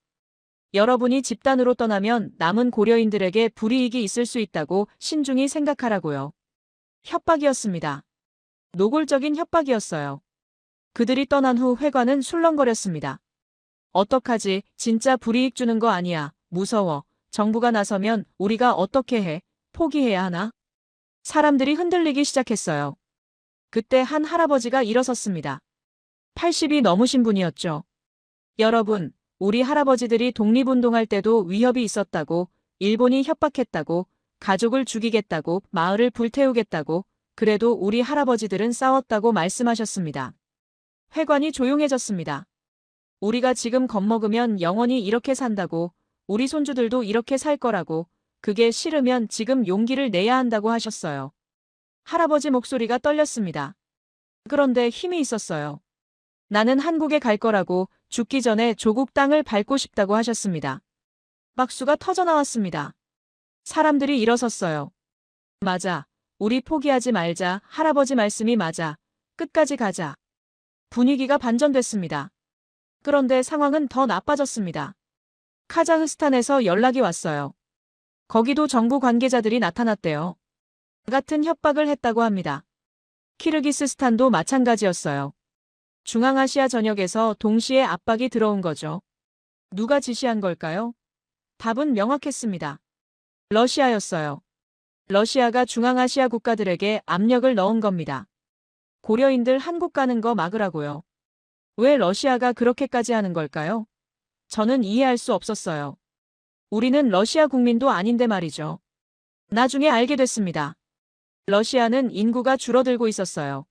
여러분이 집단으로 떠나면 남은 고려인들에게 불이익이 있을 수 있다고 신중히 생각하라고요. 협박이었습니다. 노골적인 협박이었어요. 그들이 떠난 후 회관은 술렁거렸습니다. 어떡하지? 진짜 불이익 주는 거 아니야. 무서워. 정부가 나서면 우리가 어떻게 해? 포기해야 하나? 사람들이 흔들리기 시작했어요. 그때 한 할아버지가 일어섰습니다. 80이 넘으신 분이었죠. 여러분, 우리 할아버지들이 독립운동할 때도 위협이 있었다고, 일본이 협박했다고, 가족을 죽이겠다고, 마을을 불태우겠다고, 그래도 우리 할아버지들은 싸웠다고 말씀하셨습니다. 회관이 조용해졌습니다. 우리가 지금 겁먹으면 영원히 이렇게 산다고, 우리 손주들도 이렇게 살 거라고, 그게 싫으면 지금 용기를 내야 한다고 하셨어요. 할아버지 목소리가 떨렸습니다. 그런데 힘이 있었어요. 나는 한국에 갈 거라고, 죽기 전에 조국 땅을 밟고 싶다고 하셨습니다. 박수가 터져나왔습니다. 사람들이 일어섰어요. 맞아. 우리 포기하지 말자. 할아버지 말씀이 맞아. 끝까지 가자. 분위기가 반전됐습니다. 그런데 상황은 더 나빠졌습니다. 카자흐스탄에서 연락이 왔어요. 거기도 정부 관계자들이 나타났대요. 같은 협박을 했다고 합니다. 키르기스스탄도 마찬가지였어요. 중앙아시아 전역에서 동시에 압박이 들어온 거죠. 누가 지시한 걸까요? 답은 명확했습니다. 러시아였어요. 러시아가 중앙아시아 국가들에게 압력을 넣은 겁니다. 고려인들 한국 가는 거 막으라고요. 왜 러시아가 그렇게까지 하는 걸까요? 저는 이해할 수 없었어요. 우리는 러시아 국민도 아닌데 말이죠. 나중에 알게 됐습니다. 러시아는 인구가 줄어들고 있었어요.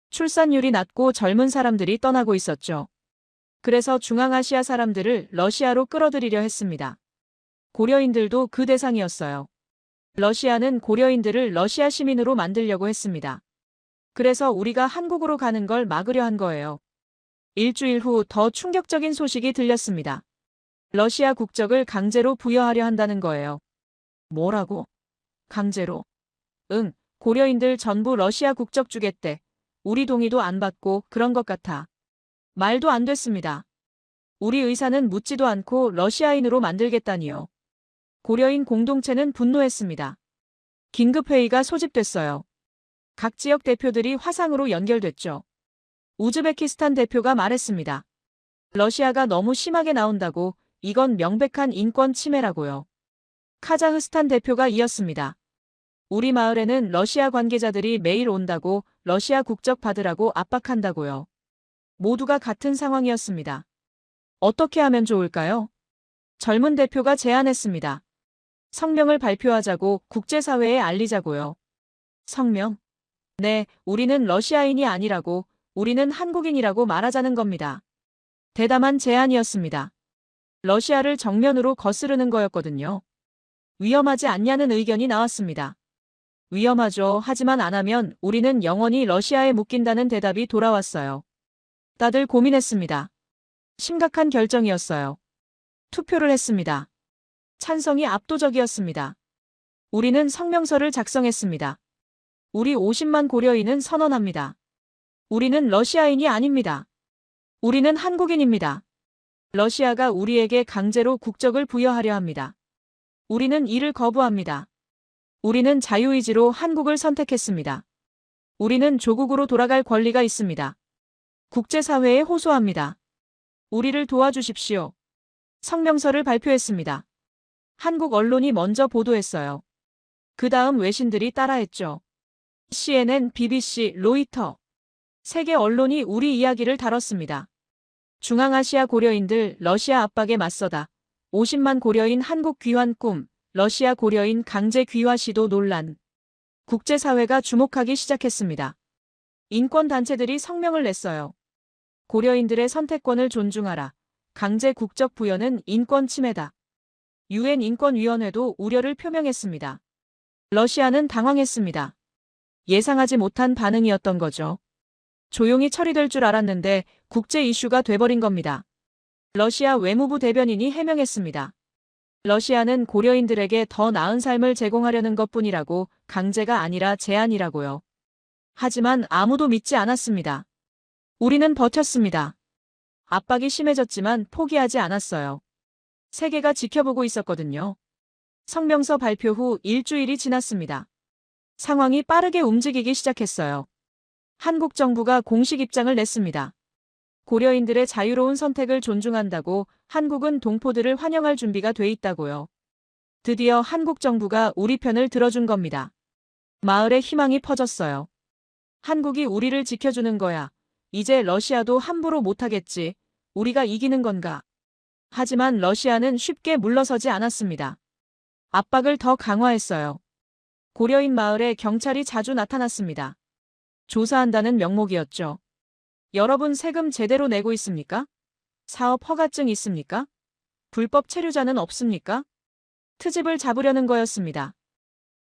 출산율이 낮고 젊은 사람들이 떠나고 있었죠. 그래서 중앙아시아 사람들을 러시아로 끌어들이려 했습니다. 고려인들도 그 대상이었어요. 러시아는 고려인들을 러시아 시민으로 만들려고 했습니다. 그래서 우리가 한국으로 가는 걸 막으려 한 거예요. 일주일 후 더 충격적인 소식이 들렸습니다. 러시아 국적을 강제로 부여하려 한다는 거예요. 뭐라고? 강제로? 응, 고려인들 전부 러시아 국적 주겠대. 우리 동의도 안 받고 그런 것 같아. 말도 안 됐습니다. 우리 의사는 묻지도 않고 러시아인으로 만들겠다니요. 고려인 공동체는 분노했습니다. 긴급회의가 소집됐어요. 각 지역 대표들이 화상으로 연결됐죠. 우즈베키스탄 대표가 말했습니다. 러시아가 너무 심하게 나온다고, 이건 명백한 인권 침해라고요. 카자흐스탄 대표가 이었습니다. 우리 마을에는 러시아 관계자들이 매일 온다고, 러시아 국적 받으라고 압박한다고요. 모두가 같은 상황이었습니다. 어떻게 하면 좋을까요? 젊은 대표가 제안했습니다. 성명을 발표하자고, 국제사회에 알리자고요. 성명? 네, 우리는 러시아인이 아니라고, 우리는 한국인이라고 말하자는 겁니다. 대담한 제안이었습니다. 러시아를 정면으로 거스르는 거였거든요. 위험하지 않냐는 의견이 나왔습니다. 위험하죠. 하지만 안 하면 우리는 영원히 러시아에 묶인다는 대답이 돌아왔어요. 다들 고민했습니다. 심각한 결정이었어요. 투표를 했습니다. 찬성이 압도적이었습니다. 우리는 성명서를 작성했습니다. 우리 50만 고려인은 선언합니다. 우리는 러시아인이 아닙니다. 우리는 한국인입니다. 러시아가 우리에게 강제로 국적을 부여하려 합니다. 우리는 이를 거부합니다. 우리는 자유의지로 한국을 선택했습니다. 우리는 조국으로 돌아갈 권리가 있습니다. 국제사회에 호소합니다. 우리를 도와주십시오. 성명서를 발표했습니다. 한국 언론이 먼저 보도했어요. 그 다음 외신들이 따라했죠. CNN, BBC, 로이터. 세계 언론이 우리 이야기를 다뤘습니다. 중앙아시아 고려인들 러시아 압박에 맞서다. 50만 고려인 한국 귀환 꿈, 러시아 고려인 강제 귀화 시도 논란. 국제사회가 주목하기 시작했습니다. 인권단체들이 성명을 냈어요. 고려인들의 선택권을 존중하라. 강제 국적 부여는 인권 침해다. 유엔 인권위원회도 우려를 표명했습니다. 러시아는 당황했습니다. 예상하지 못한 반응이었던 거죠. 조용히 처리될 줄 알았는데 국제 이슈가 돼버린 겁니다. 러시아 외무부 대변인이 해명했습니다. 러시아는 고려인들에게 더 나은 삶을 제공하려는 것뿐이라고, 강제가 아니라 제안이라고요. 하지만 아무도 믿지 않았습니다. 우리는 버텼습니다. 압박이 심해졌지만 포기하지 않았어요. 세계가 지켜보고 있었거든요. 성명서 발표 후 일주일이 지났습니다. 상황이 빠르게 움직이기 시작했어요. 한국 정부가 공식 입장을 냈습니다. 고려인들의 자유로운 선택을 존중한다고, 한국은 동포들을 환영할 준비가 돼 있다고요. 드디어 한국 정부가 우리 편을 들어준 겁니다. 마을에 희망이 퍼졌어요. 한국이 우리를 지켜주는 거야. 이제 러시아도 함부로 못하겠지. 우리가 이기는 건가? 하지만 러시아는 쉽게 물러서지 않았습니다. 압박을 더 강화했어요. 고려인 마을에 경찰이 자주 나타났습니다. 조사한다는 명목이었죠. 여러분 세금 제대로 내고 있습니까? 사업 허가증 있습니까? 불법 체류자는 없습니까? 트집을 잡으려는 거였습니다.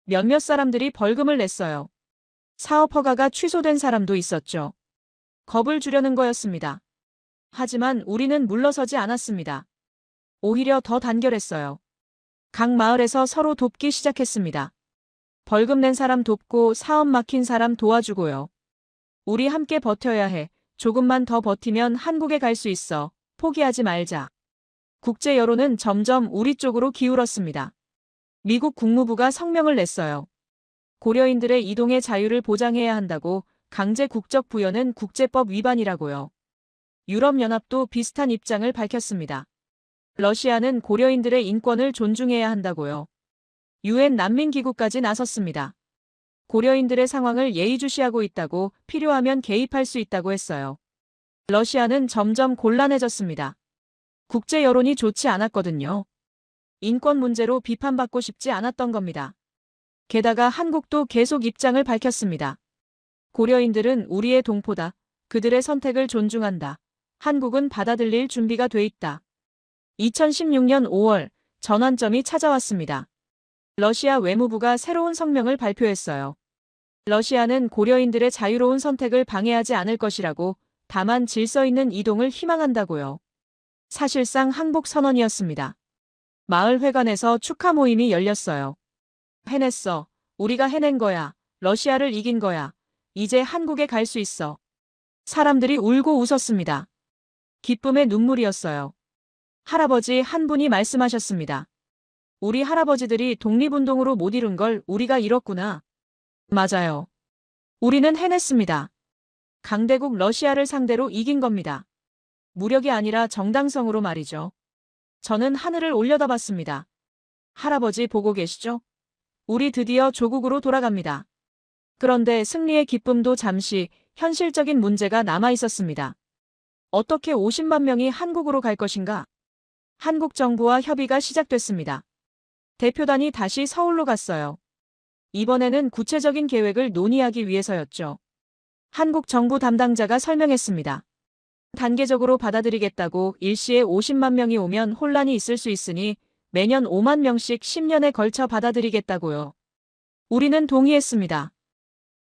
몇몇 사람들이 벌금을 냈어요. 사업 허가가 취소된 사람도 있었죠. 겁을 주려는 거였습니다. 하지만 우리는 물러서지 않았습니다. 오히려 더 단결했어요. 각 마을에서 서로 돕기 시작했습니다. 벌금 낸 사람 돕고 사업 막힌 사람 도와주고요. 우리 함께 버텨야 해. 조금만 더 버티면 한국에 갈 수 있어. 포기하지 말자. 국제 여론은 점점 우리 쪽으로 기울었습니다. 미국 국무부가 성명을 냈어요. 고려인들의 이동의 자유를 보장해야 한다고, 강제 국적 부여는 국제법 위반이라고요. 유럽연합도 비슷한 입장을 밝혔습니다. 러시아는 고려인들의 인권을 존중해야 한다고요. 유엔 난민기구까지 나섰습니다. 고려인들의 상황을 예의주시하고 있다고, 필요하면 개입할 수 있다고 했어요. 러시아는 점점 곤란해졌습니다. 국제 여론이 좋지 않았거든요. 인권 문제로 비판받고 싶지 않았던 겁니다. 게다가 한국도 계속 입장을 밝혔습니다. 고려인들은 우리의 동포다. 그들의 선택을 존중한다. 한국은 받아들일 준비가 돼 있다. 2016년 5월 전환점이 찾아왔습니다. 러시아 외무부가 새로운 성명을 발표했어요. 러시아는 고려인들의 자유로운 선택을 방해하지 않을 것이라고, 다만 질서 있는 이동을 희망한다고요. 사실상 항복 선언이었습니다. 마을 회관에서 축하 모임이 열렸어요. 해냈어. 우리가 해낸 거야. 러시아를 이긴 거야. 이제 한국에 갈 수 있어. 사람들이 울고 웃었습니다. 기쁨의 눈물이었어요. 할아버지 한 분이 말씀하셨습니다. 우리 할아버지들이 독립운동으로 못 이룬 걸 우리가 이뤘구나. 맞아요. 우리는 해냈습니다. 강대국 러시아를 상대로 이긴 겁니다. 무력이 아니라 정당성으로 말이죠. 저는 하늘을 올려다봤습니다. 할아버지 보고 계시죠? 우리 드디어 조국으로 돌아갑니다. 그런데 승리의 기쁨도 잠시 현실적인 문제가 남아 있었습니다. 어떻게 50만 명이 한국으로 갈 것인가? 한국 정부와 협의가 시작됐습니다. 대표단이 다시 서울로 갔어요. 이번에는 구체적인 계획을 논의하기 위해서였죠. 한국 정부 담당자가 설명했습니다. 단계적으로 받아들이겠다고, 일시에 50만 명이 오면 혼란이 있을 수 있으니 매년 5만 명씩 10년에 걸쳐 받아들이겠다고요. 우리는 동의했습니다.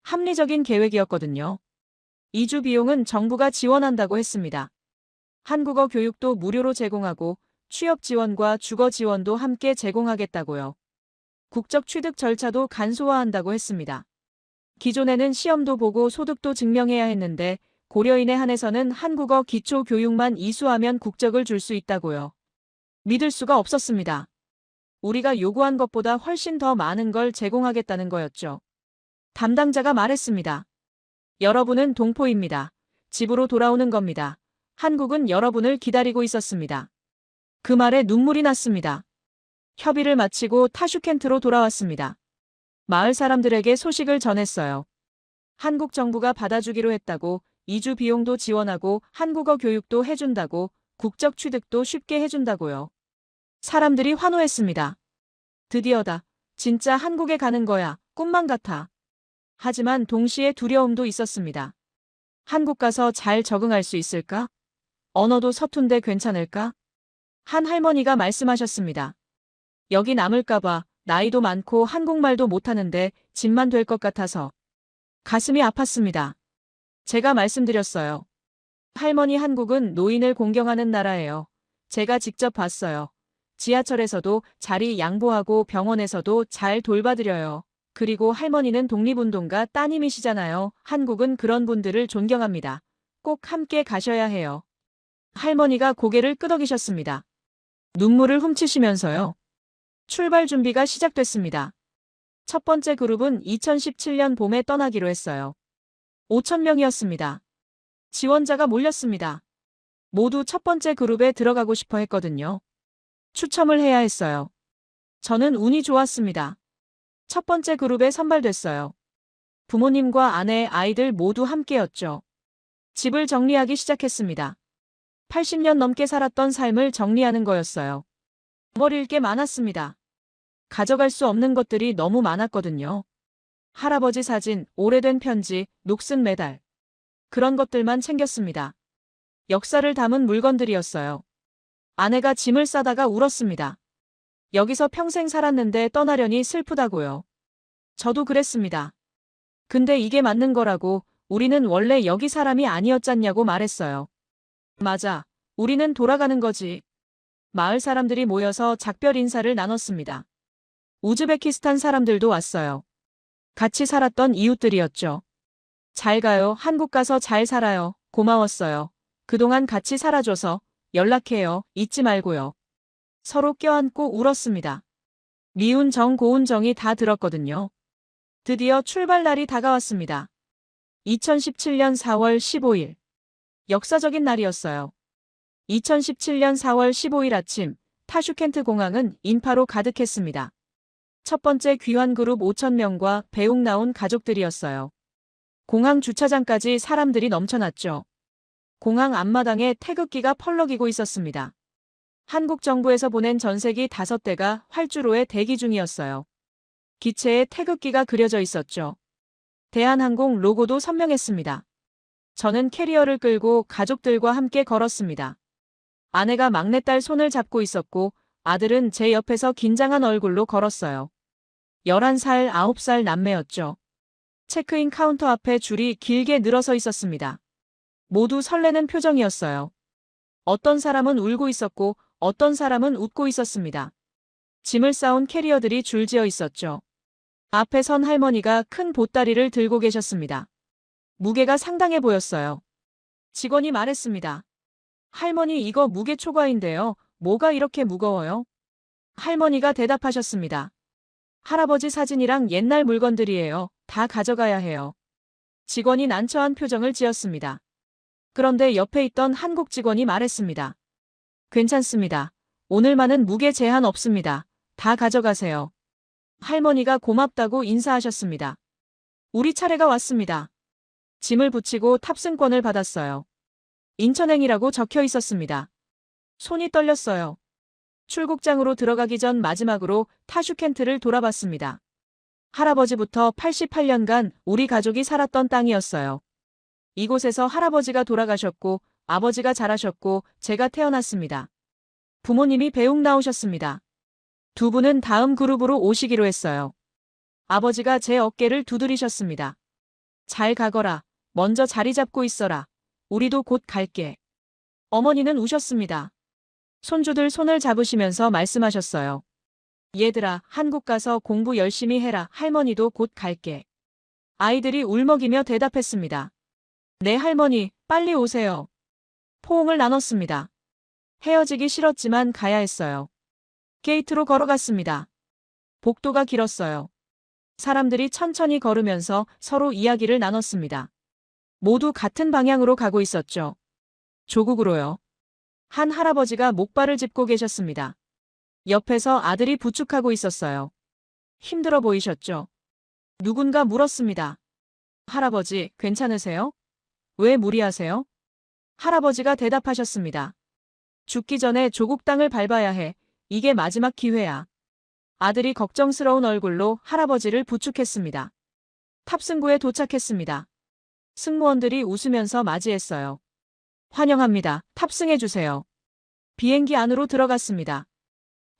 합리적인 계획이었거든요. 이주 비용은 정부가 지원한다고 했습니다. 한국어 교육도 무료로 제공하고, 취업 지원과 주거 지원도 함께 제공하겠다고요. 국적 취득 절차도 간소화한다고 했습니다. 기존에는 시험도 보고 소득도 증명해야 했는데, 고려인에 한해서는 한국어 기초 교육만 이수하면 국적을 줄 수 있다고요. 믿을 수가 없었습니다. 우리가 요구한 것보다 훨씬 더 많은 걸 제공하겠다는 거였죠. 담당자가 말했습니다. 여러분은 동포입니다. 집으로 돌아오는 겁니다. 한국은 여러분을 기다리고 있었습니다. 그 말에 눈물이 났습니다. 협의를 마치고 타슈켄트로 돌아왔습니다. 마을 사람들에게 소식을 전했어요. 한국 정부가 받아주기로 했다고, 이주 비용도 지원하고 한국어 교육도 해준다고, 국적 취득도 쉽게 해준다고요. 사람들이 환호했습니다. 드디어다. 진짜 한국에 가는 거야. 꿈만 같아. 하지만 동시에 두려움도 있었습니다. 한국 가서 잘 적응할 수 있을까? 언어도 서툰데 괜찮을까? 한 할머니가 말씀하셨습니다. 여기 남을까봐 나이도 많고 한국말도 못하는데 집만 될 것 같아서 가슴이 아팠습니다. 제가 말씀드렸어요. 할머니, 한국은 노인을 공경하는 나라예요. 제가 직접 봤어요. 지하철에서도 자리 양보하고 병원에서도 잘 돌봐드려요. 그리고 할머니는 독립운동가 따님이시잖아요. 한국은 그런 분들을 존경합니다. 꼭 함께 가셔야 해요. 할머니가 고개를 끄덕이셨습니다. 눈물을 훔치시면서요. 출발 준비가 시작됐습니다. 첫 번째 그룹은 2017년 봄에 떠나기로 했어요. 5천 명이었습니다. 지원자가 몰렸습니다. 모두 첫 번째 그룹에 들어가고 싶어 했거든요. 추첨을 해야 했어요. 저는 운이 좋았습니다. 첫 번째 그룹에 선발됐어요. 부모님과 아내, 아이들 모두 함께였죠. 집을 정리하기 시작했습니다. 80년 넘게 살았던 삶을 정리하는 거였어요. 버릴 게 많았습니다. 가져갈 수 없는 것들이 너무 많았거든요. 할아버지 사진, 오래된 편지, 녹슨 메달. 그런 것들만 챙겼습니다. 역사를 담은 물건들이었어요. 아내가 짐을 싸다가 울었습니다. 여기서 평생 살았는데 떠나려니 슬프다고요. 저도 그랬습니다. 근데 이게 맞는 거라고, 우리는 원래 여기 사람이 아니었잖냐고 말했어요. 맞아. 우리는 돌아가는 거지. 마을 사람들이 모여서 작별 인사를 나눴습니다. 우즈베키스탄 사람들도 왔어요. 같이 살았던 이웃들이었죠. 잘 가요. 한국 가서 잘 살아요. 고마웠어요. 그동안 같이 살아줘서. 연락해요. 잊지 말고요. 서로 껴안고 울었습니다. 미운 정, 고운 정이 다 들었거든요. 드디어 출발 날이 다가왔습니다. 2017년 4월 15일. 역사적인 날이었어요. 2017년 4월 15일 아침, 타슈켄트 공항은 인파로 가득했습니다. 첫 번째 귀환 그룹 5천 명과 배웅 나온 가족들이었어요. 공항 주차장까지 사람들이 넘쳐났죠. 공항 앞마당에 태극기가 펄럭이고 있었습니다. 한국 정부에서 보낸 전세기 5대가 활주로에 대기 중이었어요. 기체에 태극기가 그려져 있었죠. 대한항공 로고도 선명했습니다. 저는 캐리어를 끌고 가족들과 함께 걸었습니다. 아내가 막내딸 손을 잡고 있었고 아들은 제 옆에서 긴장한 얼굴로 걸었어요. 11살, 9살 남매였죠. 체크인 카운터 앞에 줄이 길게 늘어서 있었습니다. 모두 설레는 표정이었어요. 어떤 사람은 울고 있었고 어떤 사람은 웃고 있었습니다. 짐을 싸온 캐리어들이 줄지어 있었죠. 앞에 선 할머니가 큰 보따리를 들고 계셨습니다. 무게가 상당해 보였어요. 직원이 말했습니다. 할머니, 이거 무게 초과인데요. 뭐가 이렇게 무거워요? 할머니가 대답하셨습니다. 할아버지 사진이랑 옛날 물건들이에요. 다 가져가야 해요. 직원이 난처한 표정을 지었습니다. 그런데 옆에 있던 한국 직원이 말했습니다. 괜찮습니다. 오늘만은 무게 제한 없습니다. 다 가져가세요. 할머니가 고맙다고 인사하셨습니다. 우리 차례가 왔습니다. 짐을 붙이고 탑승권을 받았어요. 인천행이라고 적혀 있었습니다. 손이 떨렸어요. 출국장으로 들어가기 전 마지막으로 타슈켄트를 돌아봤습니다. 할아버지부터 88년간 우리 가족이 살았던 땅이었어요. 이곳에서 할아버지가 돌아가셨고 아버지가 자라셨고 제가 태어났습니다. 부모님이 배웅 나오셨습니다. 두 분은 다음 그룹으로 오시기로 했어요. 아버지가 제 어깨를 두드리셨습니다. 잘 가거라. 먼저 자리 잡고 있어라. 우리도 곧 갈게. 어머니는 우셨습니다. 손주들 손을 잡으시면서 말씀하셨어요. 얘들아, 한국 가서 공부 열심히 해라. 할머니도 곧 갈게. 아이들이 울먹이며 대답했습니다. 네, 할머니, 빨리 오세요. 포옹을 나눴습니다. 헤어지기 싫었지만 가야 했어요. 게이트로 걸어갔습니다. 복도가 길었어요. 사람들이 천천히 걸으면서 서로 이야기를 나눴습니다. 모두 같은 방향으로 가고 있었죠. 조국으로요. 한 할아버지가 목발을 짚고 계셨습니다. 옆에서 아들이 부축하고 있었어요. 힘들어 보이셨죠? 누군가 물었습니다. 할아버지, 괜찮으세요? 왜 무리하세요? 할아버지가 대답하셨습니다. 죽기 전에 조국 땅을 밟아야 해. 이게 마지막 기회야. 아들이 걱정스러운 얼굴로 할아버지를 부축했습니다. 탑승구에 도착했습니다. 승무원들이 웃으면서 맞이했어요. 환영합니다. 탑승해주세요. 비행기 안으로 들어갔습니다.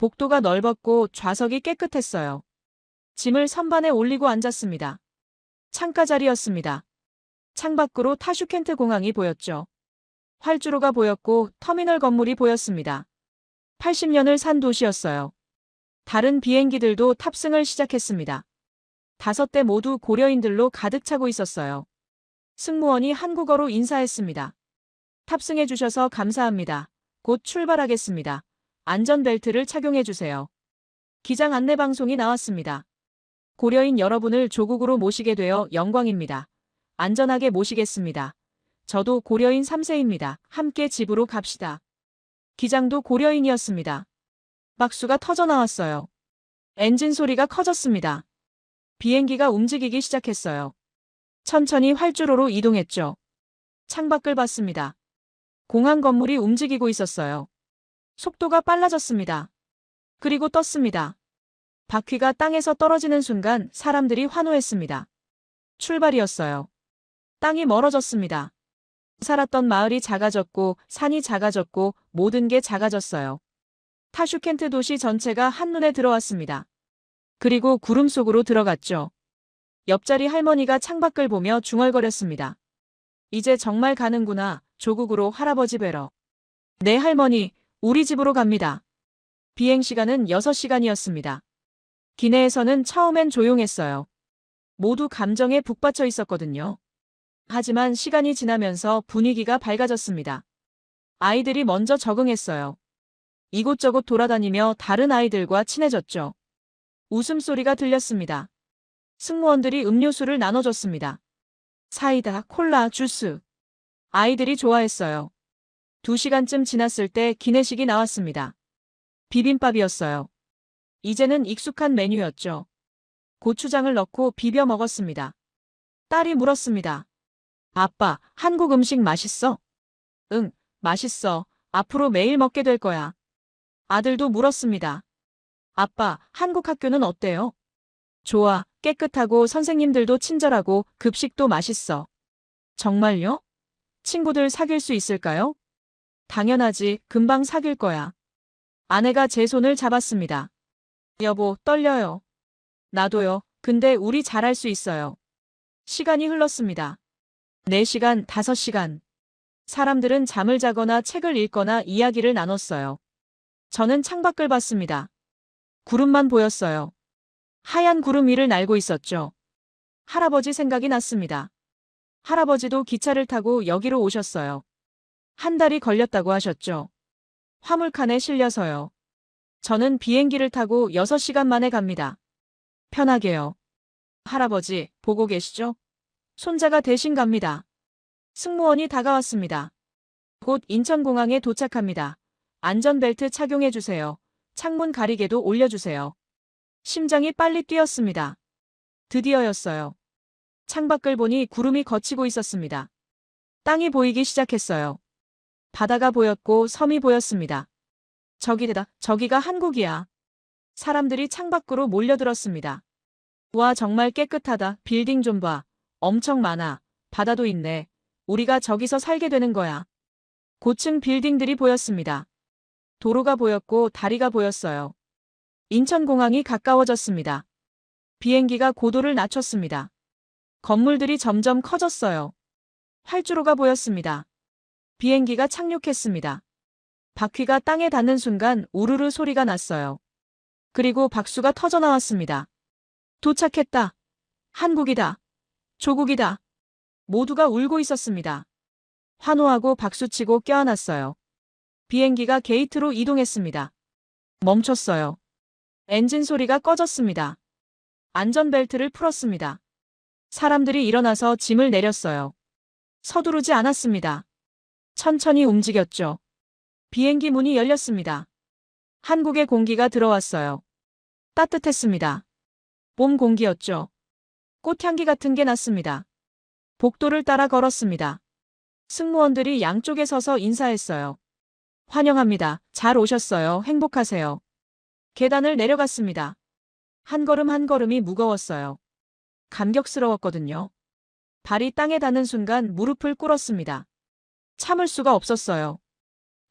복도가 넓었고 좌석이 깨끗했어요. 짐을 선반에 올리고 앉았습니다. 창가 자리였습니다. 창밖으로 타슈켄트 공항이 보였죠. 활주로가 보였고 터미널 건물이 보였습니다. 80년을 산 도시였어요. 다른 비행기들도 탑승을 시작했습니다. 5대 모두 고려인들로 가득 차고 있었어요. 승무원이 한국어로 인사했습니다. 탑승해 주셔서 감사합니다. 곧 출발하겠습니다. 안전벨트를 착용해 주세요. 기장 안내 방송이 나왔습니다. 고려인 여러분을 조국으로 모시게 되어 영광입니다. 안전하게 모시겠습니다. 저도 고려인 3세입니다. 함께 집으로 갑시다. 기장도 고려인이었습니다. 박수가 터져 나왔어요. 엔진 소리가 커졌습니다. 비행기가 움직이기 시작했어요. 천천히 활주로로 이동했죠. 창밖을 봤습니다. 공항 건물이 움직이고 있었어요. 속도가 빨라졌습니다. 그리고 떴습니다. 바퀴가 땅에서 떨어지는 순간 사람들이 환호했습니다. 출발이었어요. 땅이 멀어졌습니다. 살았던 마을이 작아졌고 산이 작아졌고 모든 게 작아졌어요. 타슈켄트 도시 전체가 한눈에 들어왔습니다. 그리고 구름 속으로 들어갔죠. 옆자리 할머니가 창밖을 보며 중얼거렸습니다. 이제 정말 가는구나. 조국으로 할아버지 뵈러. 네 할머니, 우리 집으로 갑니다. 비행 시간은 6시간이었습니다. 기내에서는 처음엔 조용했어요. 모두 감정에 북받쳐 있었거든요. 하지만 시간이 지나면서 분위기가 밝아졌습니다. 아이들이 먼저 적응했어요. 이곳저곳 돌아다니며 다른 아이들과 친해졌죠. 웃음소리가 들렸습니다. 승무원들이 음료수를 나눠줬습니다. 사이다, 콜라, 주스. 아이들이 좋아했어요. 2시간쯤 지났을 때 기내식이 나왔습니다. 비빔밥이었어요. 이제는 익숙한 메뉴였죠. 고추장을 넣고 비벼 먹었습니다. 딸이 물었습니다. 아빠, 한국 음식 맛있어? 응, 맛있어. 앞으로 매일 먹게 될 거야. 아들도 물었습니다. 아빠, 한국 학교는 어때요? 좋아, 깨끗하고 선생님들도 친절하고 급식도 맛있어. 정말요? 친구들 사귈 수 있을까요? 당연하지, 금방 사귈 거야. 아내가 제 손을 잡았습니다. 여보, 떨려요. 나도요. 근데 우리 잘할 수 있어요. 시간이 흘렀습니다. 4시간, 5시간. 사람들은 잠을 자거나 책을 읽거나 이야기를 나눴어요. 저는 창밖을 봤습니다. 구름만 보였어요. 하얀 구름 위를 날고 있었죠. 할아버지 생각이 났습니다. 할아버지도 기차를 타고 여기로 오셨어요. 한 달이 걸렸다고 하셨죠. 화물칸에 실려서요. 저는 비행기를 타고 6시간 만에 갑니다. 편하게요. 할아버지, 보고 계시죠? 손자가 대신 갑니다. 승무원이 다가왔습니다. 곧 인천공항에 도착합니다. 안전벨트 착용해 주세요. 창문 가리개도 올려주세요. 심장이 빨리 뛰었습니다. 드디어였어요. 창밖을 보니 구름이 걷히고 있었습니다. 땅이 보이기 시작했어요. 바다가 보였고 섬이 보였습니다. 저기가 한국이야. 사람들이 창밖으로 몰려들었습니다. 와, 정말 깨끗하다. 빌딩 좀 봐. 엄청 많아. 바다도 있네. 우리가 저기서 살게 되는 거야. 고층 빌딩들이 보였습니다. 도로가 보였고 다리가 보였어요. 인천공항이 가까워졌습니다. 비행기가 고도를 낮췄습니다. 건물들이 점점 커졌어요. 활주로가 보였습니다. 비행기가 착륙했습니다. 바퀴가 땅에 닿는 순간 우르르 소리가 났어요. 그리고 박수가 터져 나왔습니다. 도착했다. 한국이다. 조국이다. 모두가 울고 있었습니다. 환호하고 박수치고 껴안았어요. 비행기가 게이트로 이동했습니다. 멈췄어요. 엔진 소리가 꺼졌습니다. 안전벨트를 풀었습니다. 사람들이 일어나서 짐을 내렸어요. 서두르지 않았습니다. 천천히 움직였죠. 비행기 문이 열렸습니다. 한국의 공기가 들어왔어요. 따뜻했습니다. 봄 공기였죠. 꽃향기 같은 게 났습니다. 복도를 따라 걸었습니다. 승무원들이 양쪽에 서서 인사했어요. 환영합니다. 잘 오셨어요. 행복하세요. 계단을 내려갔습니다. 한 걸음 한 걸음이 무거웠어요. 감격스러웠거든요. 발이 땅에 닿는 순간 무릎을 꿇었습니다. 참을 수가 없었어요.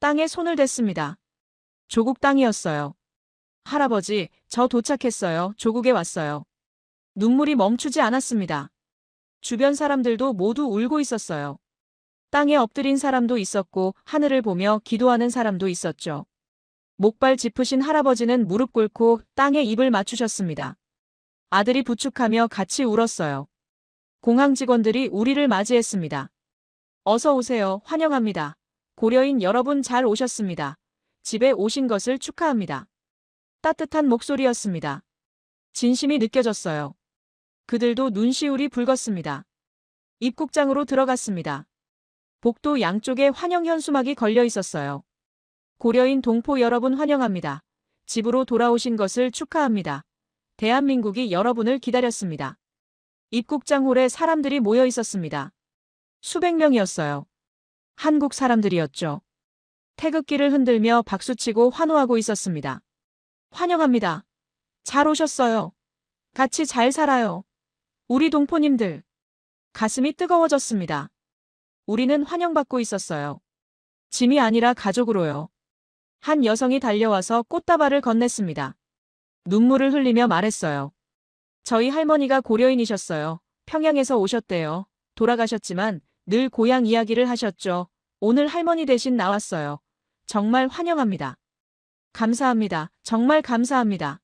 땅에 손을 댔습니다. 조국 땅이었어요. 할아버지, 저 도착했어요. 조국에 왔어요. 눈물이 멈추지 않았습니다. 주변 사람들도 모두 울고 있었어요. 땅에 엎드린 사람도 있었고 하늘을 보며 기도하는 사람도 있었죠. 목발 짚으신 할아버지는 무릎 꿇고 땅에 입을 맞추셨습니다. 아들이 부축하며 같이 울었어요. 공항 직원들이 우리를 맞이했습니다. 어서 오세요. 환영합니다. 고려인 여러분 잘 오셨습니다. 집에 오신 것을 축하합니다. 따뜻한 목소리였습니다. 진심이 느껴졌어요. 그들도 눈시울이 붉었습니다. 입국장으로 들어갔습니다. 복도 양쪽에 환영 현수막이 걸려 있었어요. 고려인 동포 여러분 환영합니다. 집으로 돌아오신 것을 축하합니다. 대한민국이 여러분을 기다렸습니다. 입국장 홀에 사람들이 모여 있었습니다. 수백 명이었어요. 한국 사람들이었죠. 태극기를 흔들며 박수치고 환호하고 있었습니다. 환영합니다. 잘 오셨어요. 같이 잘 살아요. 우리 동포님들. 가슴이 뜨거워졌습니다. 우리는 환영받고 있었어요. 짐이 아니라 가족으로요. 한 여성이 달려와서 꽃다발을 건넸습니다. 눈물을 흘리며 말했어요. 저희 할머니가 고려인이셨어요. 평양에서 오셨대요. 돌아가셨지만 늘 고향 이야기를 하셨죠. 오늘 할머니 대신 나왔어요. 정말 환영합니다. 감사합니다. 정말 감사합니다.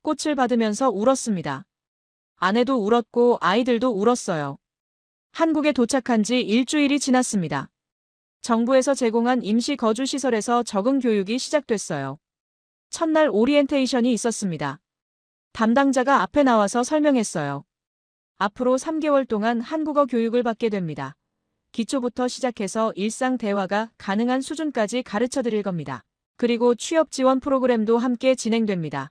꽃을 받으면서 울었습니다. 아내도 울었고 아이들도 울었어요. 한국에 도착한 지 일주일이 지났습니다. 정부에서 제공한 임시 거주 시설에서 적응 교육이 시작됐어요. 첫날 오리엔테이션이 있었습니다. 담당자가 앞에 나와서 설명했어요. 앞으로 3개월 동안 한국어 교육을 받게 됩니다. 기초부터 시작해서 일상 대화가 가능한 수준까지 가르쳐 드릴 겁니다. 그리고 취업 지원 프로그램도 함께 진행됩니다.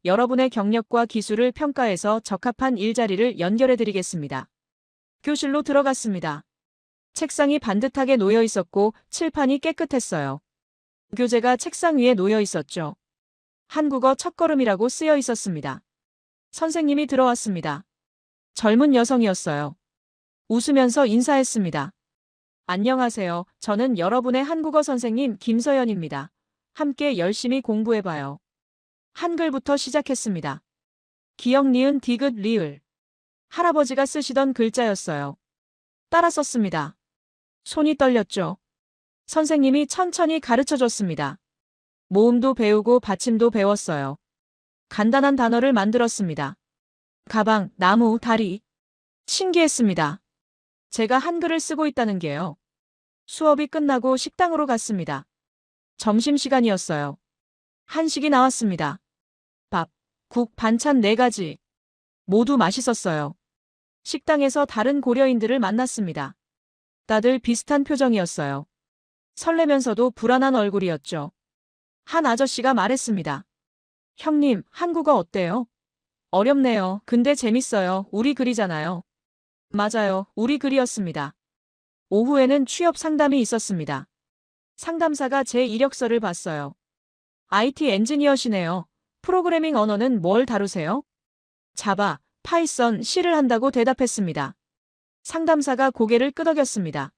여러분의 경력과 기술을 평가해서 적합한 일자리를 연결해 드리겠습니다. 교실로 들어갔습니다. 책상이 반듯하게 놓여 있었고 칠판이 깨끗했어요. 교재가 책상 위에 놓여 있었죠. 한국어 첫걸음이라고 쓰여 있었습니다. 선생님이 들어왔습니다. 젊은 여성이었어요. 웃으면서 인사했습니다. 안녕하세요. 저는 여러분의 한국어 선생님 김서연입니다. 함께 열심히 공부해봐요. 한글부터 시작했습니다. 기역, 니은, 디귿, 리을. 할아버지가 쓰시던 글자였어요. 따라 썼습니다. 손이 떨렸죠. 선생님이 천천히 가르쳐줬습니다. 모음도 배우고 받침도 배웠어요. 간단한 단어를 만들었습니다. 가방, 나무, 다리. 신기했습니다. 제가 한글을 쓰고 있다는 게요. 수업이 끝나고 식당으로 갔습니다. 점심시간이었어요. 한식이 나왔습니다. 밥, 국, 반찬 4가지. 모두 맛있었어요. 식당에서 다른 고려인들을 만났습니다. 다들 비슷한 표정이었어요. 설레면서도 불안한 얼굴이었죠. 한 아저씨가 말했습니다. 형님, 한국어 어때요? 어렵네요. 근데 재밌어요. 우리 글이잖아요. 맞아요. 우리 글이었습니다. 오후에는 취업 상담이 있었습니다. 상담사가 제 이력서를 봤어요. IT 엔지니어시네요. 프로그래밍 언어는 뭘 다루세요? 자바, 파이썬, C를 한다고 대답했습니다. 상담사가 고개를 끄덕였습니다.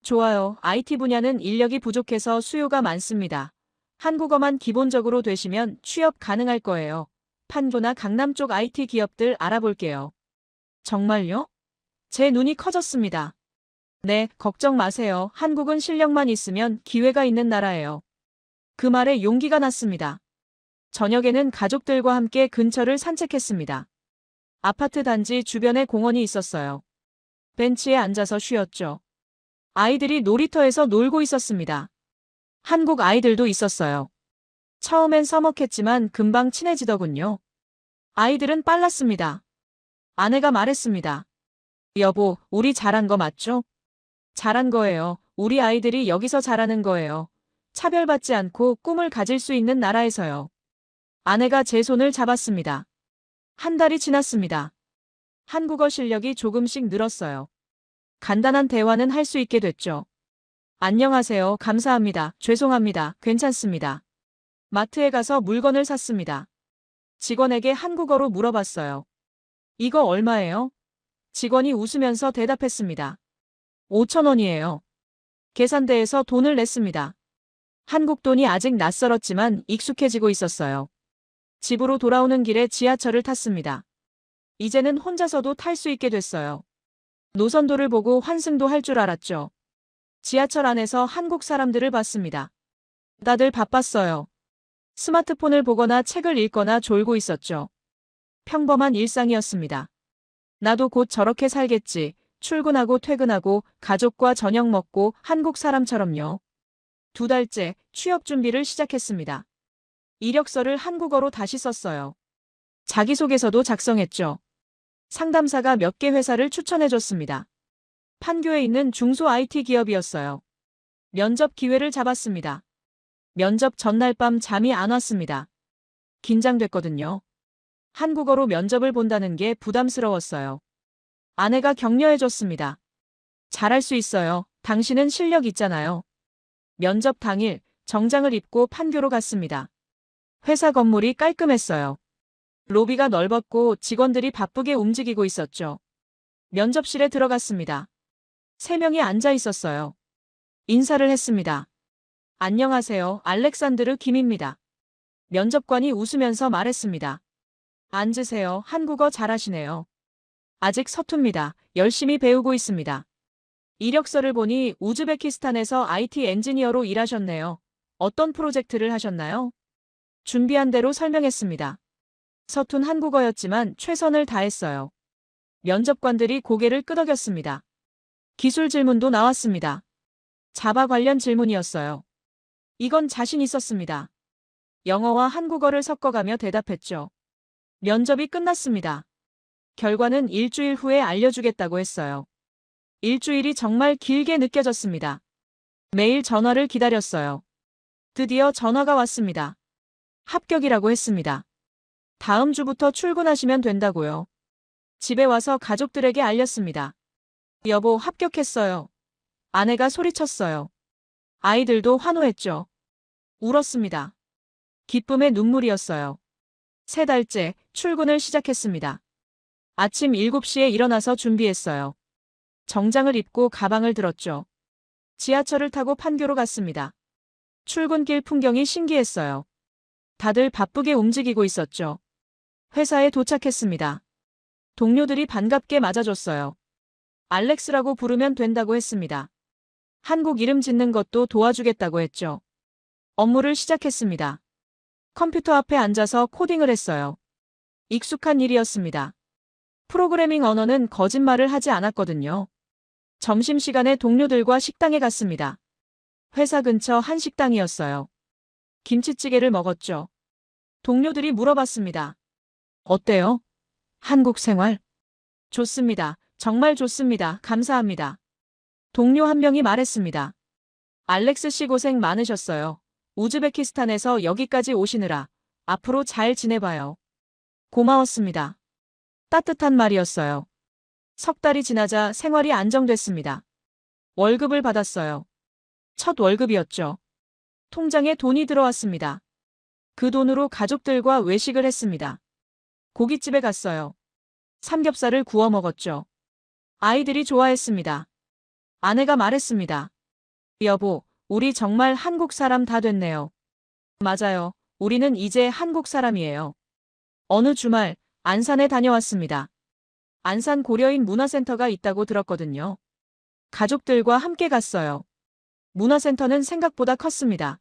좋아요. IT 분야는 인력이 부족해서 수요가 많습니다. 한국어만 기본적으로 되시면 취업 가능할 거예요. 판교나 강남 쪽 IT 기업들 알아볼게요. 정말요? 제 눈이 커졌습니다. 네, 걱정 마세요. 한국은 실력만 있으면 기회가 있는 나라예요. 그 말에 용기가 났습니다. 저녁에는 가족들과 함께 근처를 산책했습니다. 아파트 단지 주변에 공원이 있었어요. 벤치에 앉아서 쉬었죠. 아이들이 놀이터에서 놀고 있었습니다. 한국 아이들도 있었어요. 처음엔 서먹했지만 금방 친해지더군요. 아이들은 빨랐습니다. 아내가 말했습니다. 여보, 우리 잘한 거 맞죠? 잘한 거예요. 우리 아이들이 여기서 잘하는 거예요. 차별받지 않고 꿈을 가질 수 있는 나라에서요. 아내가 제 손을 잡았습니다. 한 달이 지났습니다. 한국어 실력이 조금씩 늘었어요. 간단한 대화는 할 수 있게 됐죠. 안녕하세요. 감사합니다. 죄송합니다. 괜찮습니다. 마트에 가서 물건을 샀습니다. 직원에게 한국어로 물어봤어요. 이거 얼마예요? 직원이 웃으면서 대답했습니다. 5,000원이에요. 계산대에서 돈을 냈습니다. 한국 돈이 아직 낯설었지만 익숙해지고 있었어요. 집으로 돌아오는 길에 지하철을 탔습니다. 이제는 혼자서도 탈 수 있게 됐어요. 노선도를 보고 환승도 할 줄 알았죠. 지하철 안에서 한국 사람들을 봤습니다. 다들 바빴어요. 스마트폰을 보거나 책을 읽거나 졸고 있었죠. 평범한 일상이었습니다. 나도 곧 저렇게 살겠지. 출근하고 퇴근하고 가족과 저녁 먹고 한국 사람처럼요. 2달째 취업 준비를 시작했습니다. 이력서를 한국어로 다시 썼어요. 자기소개서도 작성했죠. 상담사가 몇 개 회사를 추천해줬습니다. 판교에 있는 중소 IT 기업이었어요. 면접 기회를 잡았습니다. 면접 전날 밤 잠이 안 왔습니다. 긴장됐거든요. 한국어로 면접을 본다는 게 부담스러웠어요. 아내가 격려해줬습니다. 잘할 수 있어요. 당신은 실력 있잖아요. 면접 당일 정장을 입고 판교로 갔습니다. 회사 건물이 깔끔했어요. 로비가 넓었고 직원들이 바쁘게 움직이고 있었죠. 면접실에 들어갔습니다. 3명이 앉아 있었어요. 인사를 했습니다. 안녕하세요. 알렉산드르 김입니다. 면접관이 웃으면서 말했습니다. 앉으세요. 한국어 잘하시네요. 아직 서툽니다. 열심히 배우고 있습니다. 이력서를 보니 우즈베키스탄에서 IT 엔지니어로 일하셨네요. 어떤 프로젝트를 하셨나요? 준비한 대로 설명했습니다. 서툰 한국어였지만 최선을 다했어요. 면접관들이 고개를 끄덕였습니다. 기술 질문도 나왔습니다. 자바 관련 질문이었어요. 이건 자신 있었습니다. 영어와 한국어를 섞어가며 대답했죠. 면접이 끝났습니다. 결과는 일주일 후에 알려주겠다고 했어요. 일주일이 정말 길게 느껴졌습니다. 매일 전화를 기다렸어요. 드디어 전화가 왔습니다. 합격이라고 했습니다. 다음 주부터 출근하시면 된다고요. 집에 와서 가족들에게 알렸습니다. 여보, 합격했어요. 아내가 소리쳤어요. 아이들도 환호했죠. 울었습니다. 기쁨의 눈물이었어요. 3달째 출근을 시작했습니다. 아침 7시에 일어나서 준비했어요. 정장을 입고 가방을 들었죠. 지하철을 타고 판교로 갔습니다. 출근길 풍경이 신기했어요. 다들 바쁘게 움직이고 있었죠. 회사에 도착했습니다. 동료들이 반갑게 맞아줬어요. 알렉스라고 부르면 된다고 했습니다. 한국 이름 짓는 것도 도와주겠다고 했죠. 업무를 시작했습니다. 컴퓨터 앞에 앉아서 코딩을 했어요. 익숙한 일이었습니다. 프로그래밍 언어는 거짓말을 하지 않았거든요. 점심시간에 동료들과 식당에 갔습니다. 회사 근처 한식당이었어요. 김치찌개를 먹었죠. 동료들이 물어봤습니다. 어때요? 한국 생활? 좋습니다. 정말 좋습니다. 감사합니다. 동료 한 명이 말했습니다. 알렉스 씨 고생 많으셨어요. 우즈베키스탄에서 여기까지 오시느라 앞으로 잘 지내봐요. 고마웠습니다. 따뜻한 말이었어요. 3달이 지나자 생활이 안정됐습니다. 월급을 받았어요. 첫 월급이었죠. 통장에 돈이 들어왔습니다. 그 돈으로 가족들과 외식을 했습니다. 고깃집에 갔어요. 삼겹살을 구워 먹었죠. 아이들이 좋아했습니다. 아내가 말했습니다. 여보, 우리 정말 한국 사람 다 됐네요. 맞아요. 우리는 이제 한국 사람이에요. 어느 주말 안산에 다녀왔습니다. 안산 고려인 문화센터가 있다고 들었거든요. 가족들과 함께 갔어요. 문화센터는 생각보다 컸습니다.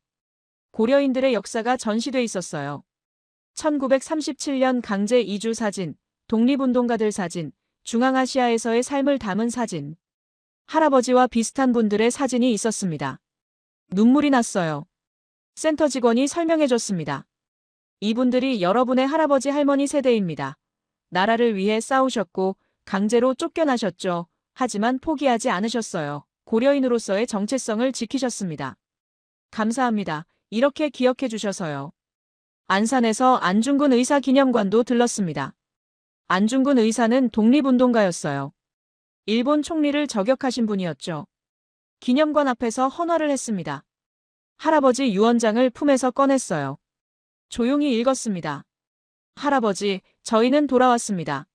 고려인들의 역사가 전시돼 있었어요. 1937년 강제 이주 사진, 독립운동가들 사진, 중앙아시아에서의 삶을 담은 사진. 할아버지와 비슷한 분들의 사진이 있었습니다. 눈물이 났어요. 센터 직원이 설명해줬습니다. 이분들이 여러분의 할아버지 할머니 세대입니다. 나라를 위해 싸우셨고 강제로 쫓겨나셨죠. 하지만 포기하지 않으셨어요. 고려인으로서의 정체성을 지키셨습니다. 감사합니다. 이렇게 기억해 주셔서요. 안산에서 안중근 의사 기념관도 들렀습니다. 안중근 의사는 독립운동가였어요. 일본 총리를 저격하신 분이었죠. 기념관 앞에서 헌화를 했습니다. 할아버지 유언장을 품에서 꺼냈어요. 조용히 읽었습니다. 할아버지, 저희는 돌아왔습니다.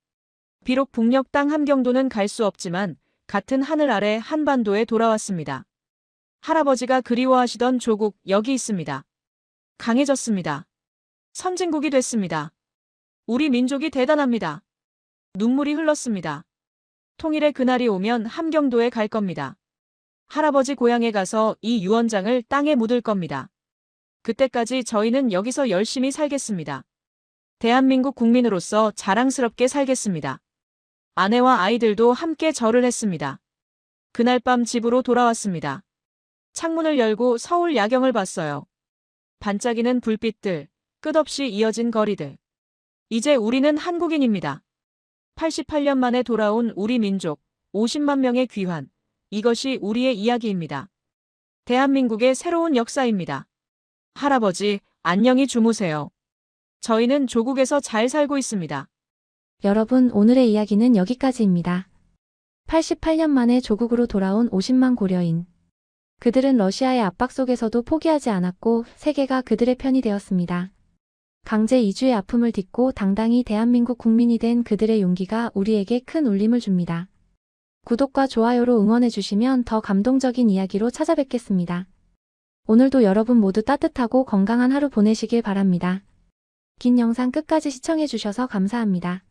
비록 북녘 땅 함경도는 갈 수 없지만 같은 하늘 아래 한반도에 돌아왔습니다. 할아버지가 그리워하시던 조국 여기 있습니다. 강해졌습니다. 선진국이 됐습니다. 우리 민족이 대단합니다. 눈물이 흘렀습니다. 통일의 그날이 오면 함경도에 갈 겁니다. 할아버지 고향에 가서 이 유언장을 땅에 묻을 겁니다. 그때까지 저희는 여기서 열심히 살겠습니다. 대한민국 국민으로서 자랑스럽게 살겠습니다. 아내와 아이들도 함께 절을 했습니다. 그날 밤 집으로 돌아왔습니다. 창문을 열고 서울 야경을 봤어요. 반짝이는 불빛들, 끝없이 이어진 거리들. 이제 우리는 한국인입니다. 88년 만에 돌아온 우리 민족, 50만 명의 귀환. 이것이 우리의 이야기입니다. 대한민국의 새로운 역사입니다. 할아버지, 안녕히 주무세요. 저희는 조국에서 잘 살고 있습니다. 여러분, 오늘의 이야기는 여기까지입니다. 88년 만에 조국으로 돌아온 50만 고려인. 그들은 러시아의 압박 속에서도 포기하지 않았고 세계가 그들의 편이 되었습니다. 강제 이주의 아픔을 딛고 당당히 대한민국 국민이 된 그들의 용기가 우리에게 큰 울림을 줍니다. 구독과 좋아요로 응원해주시면 더 감동적인 이야기로 찾아뵙겠습니다. 오늘도 여러분 모두 따뜻하고 건강한 하루 보내시길 바랍니다. 긴 영상 끝까지 시청해주셔서 감사합니다.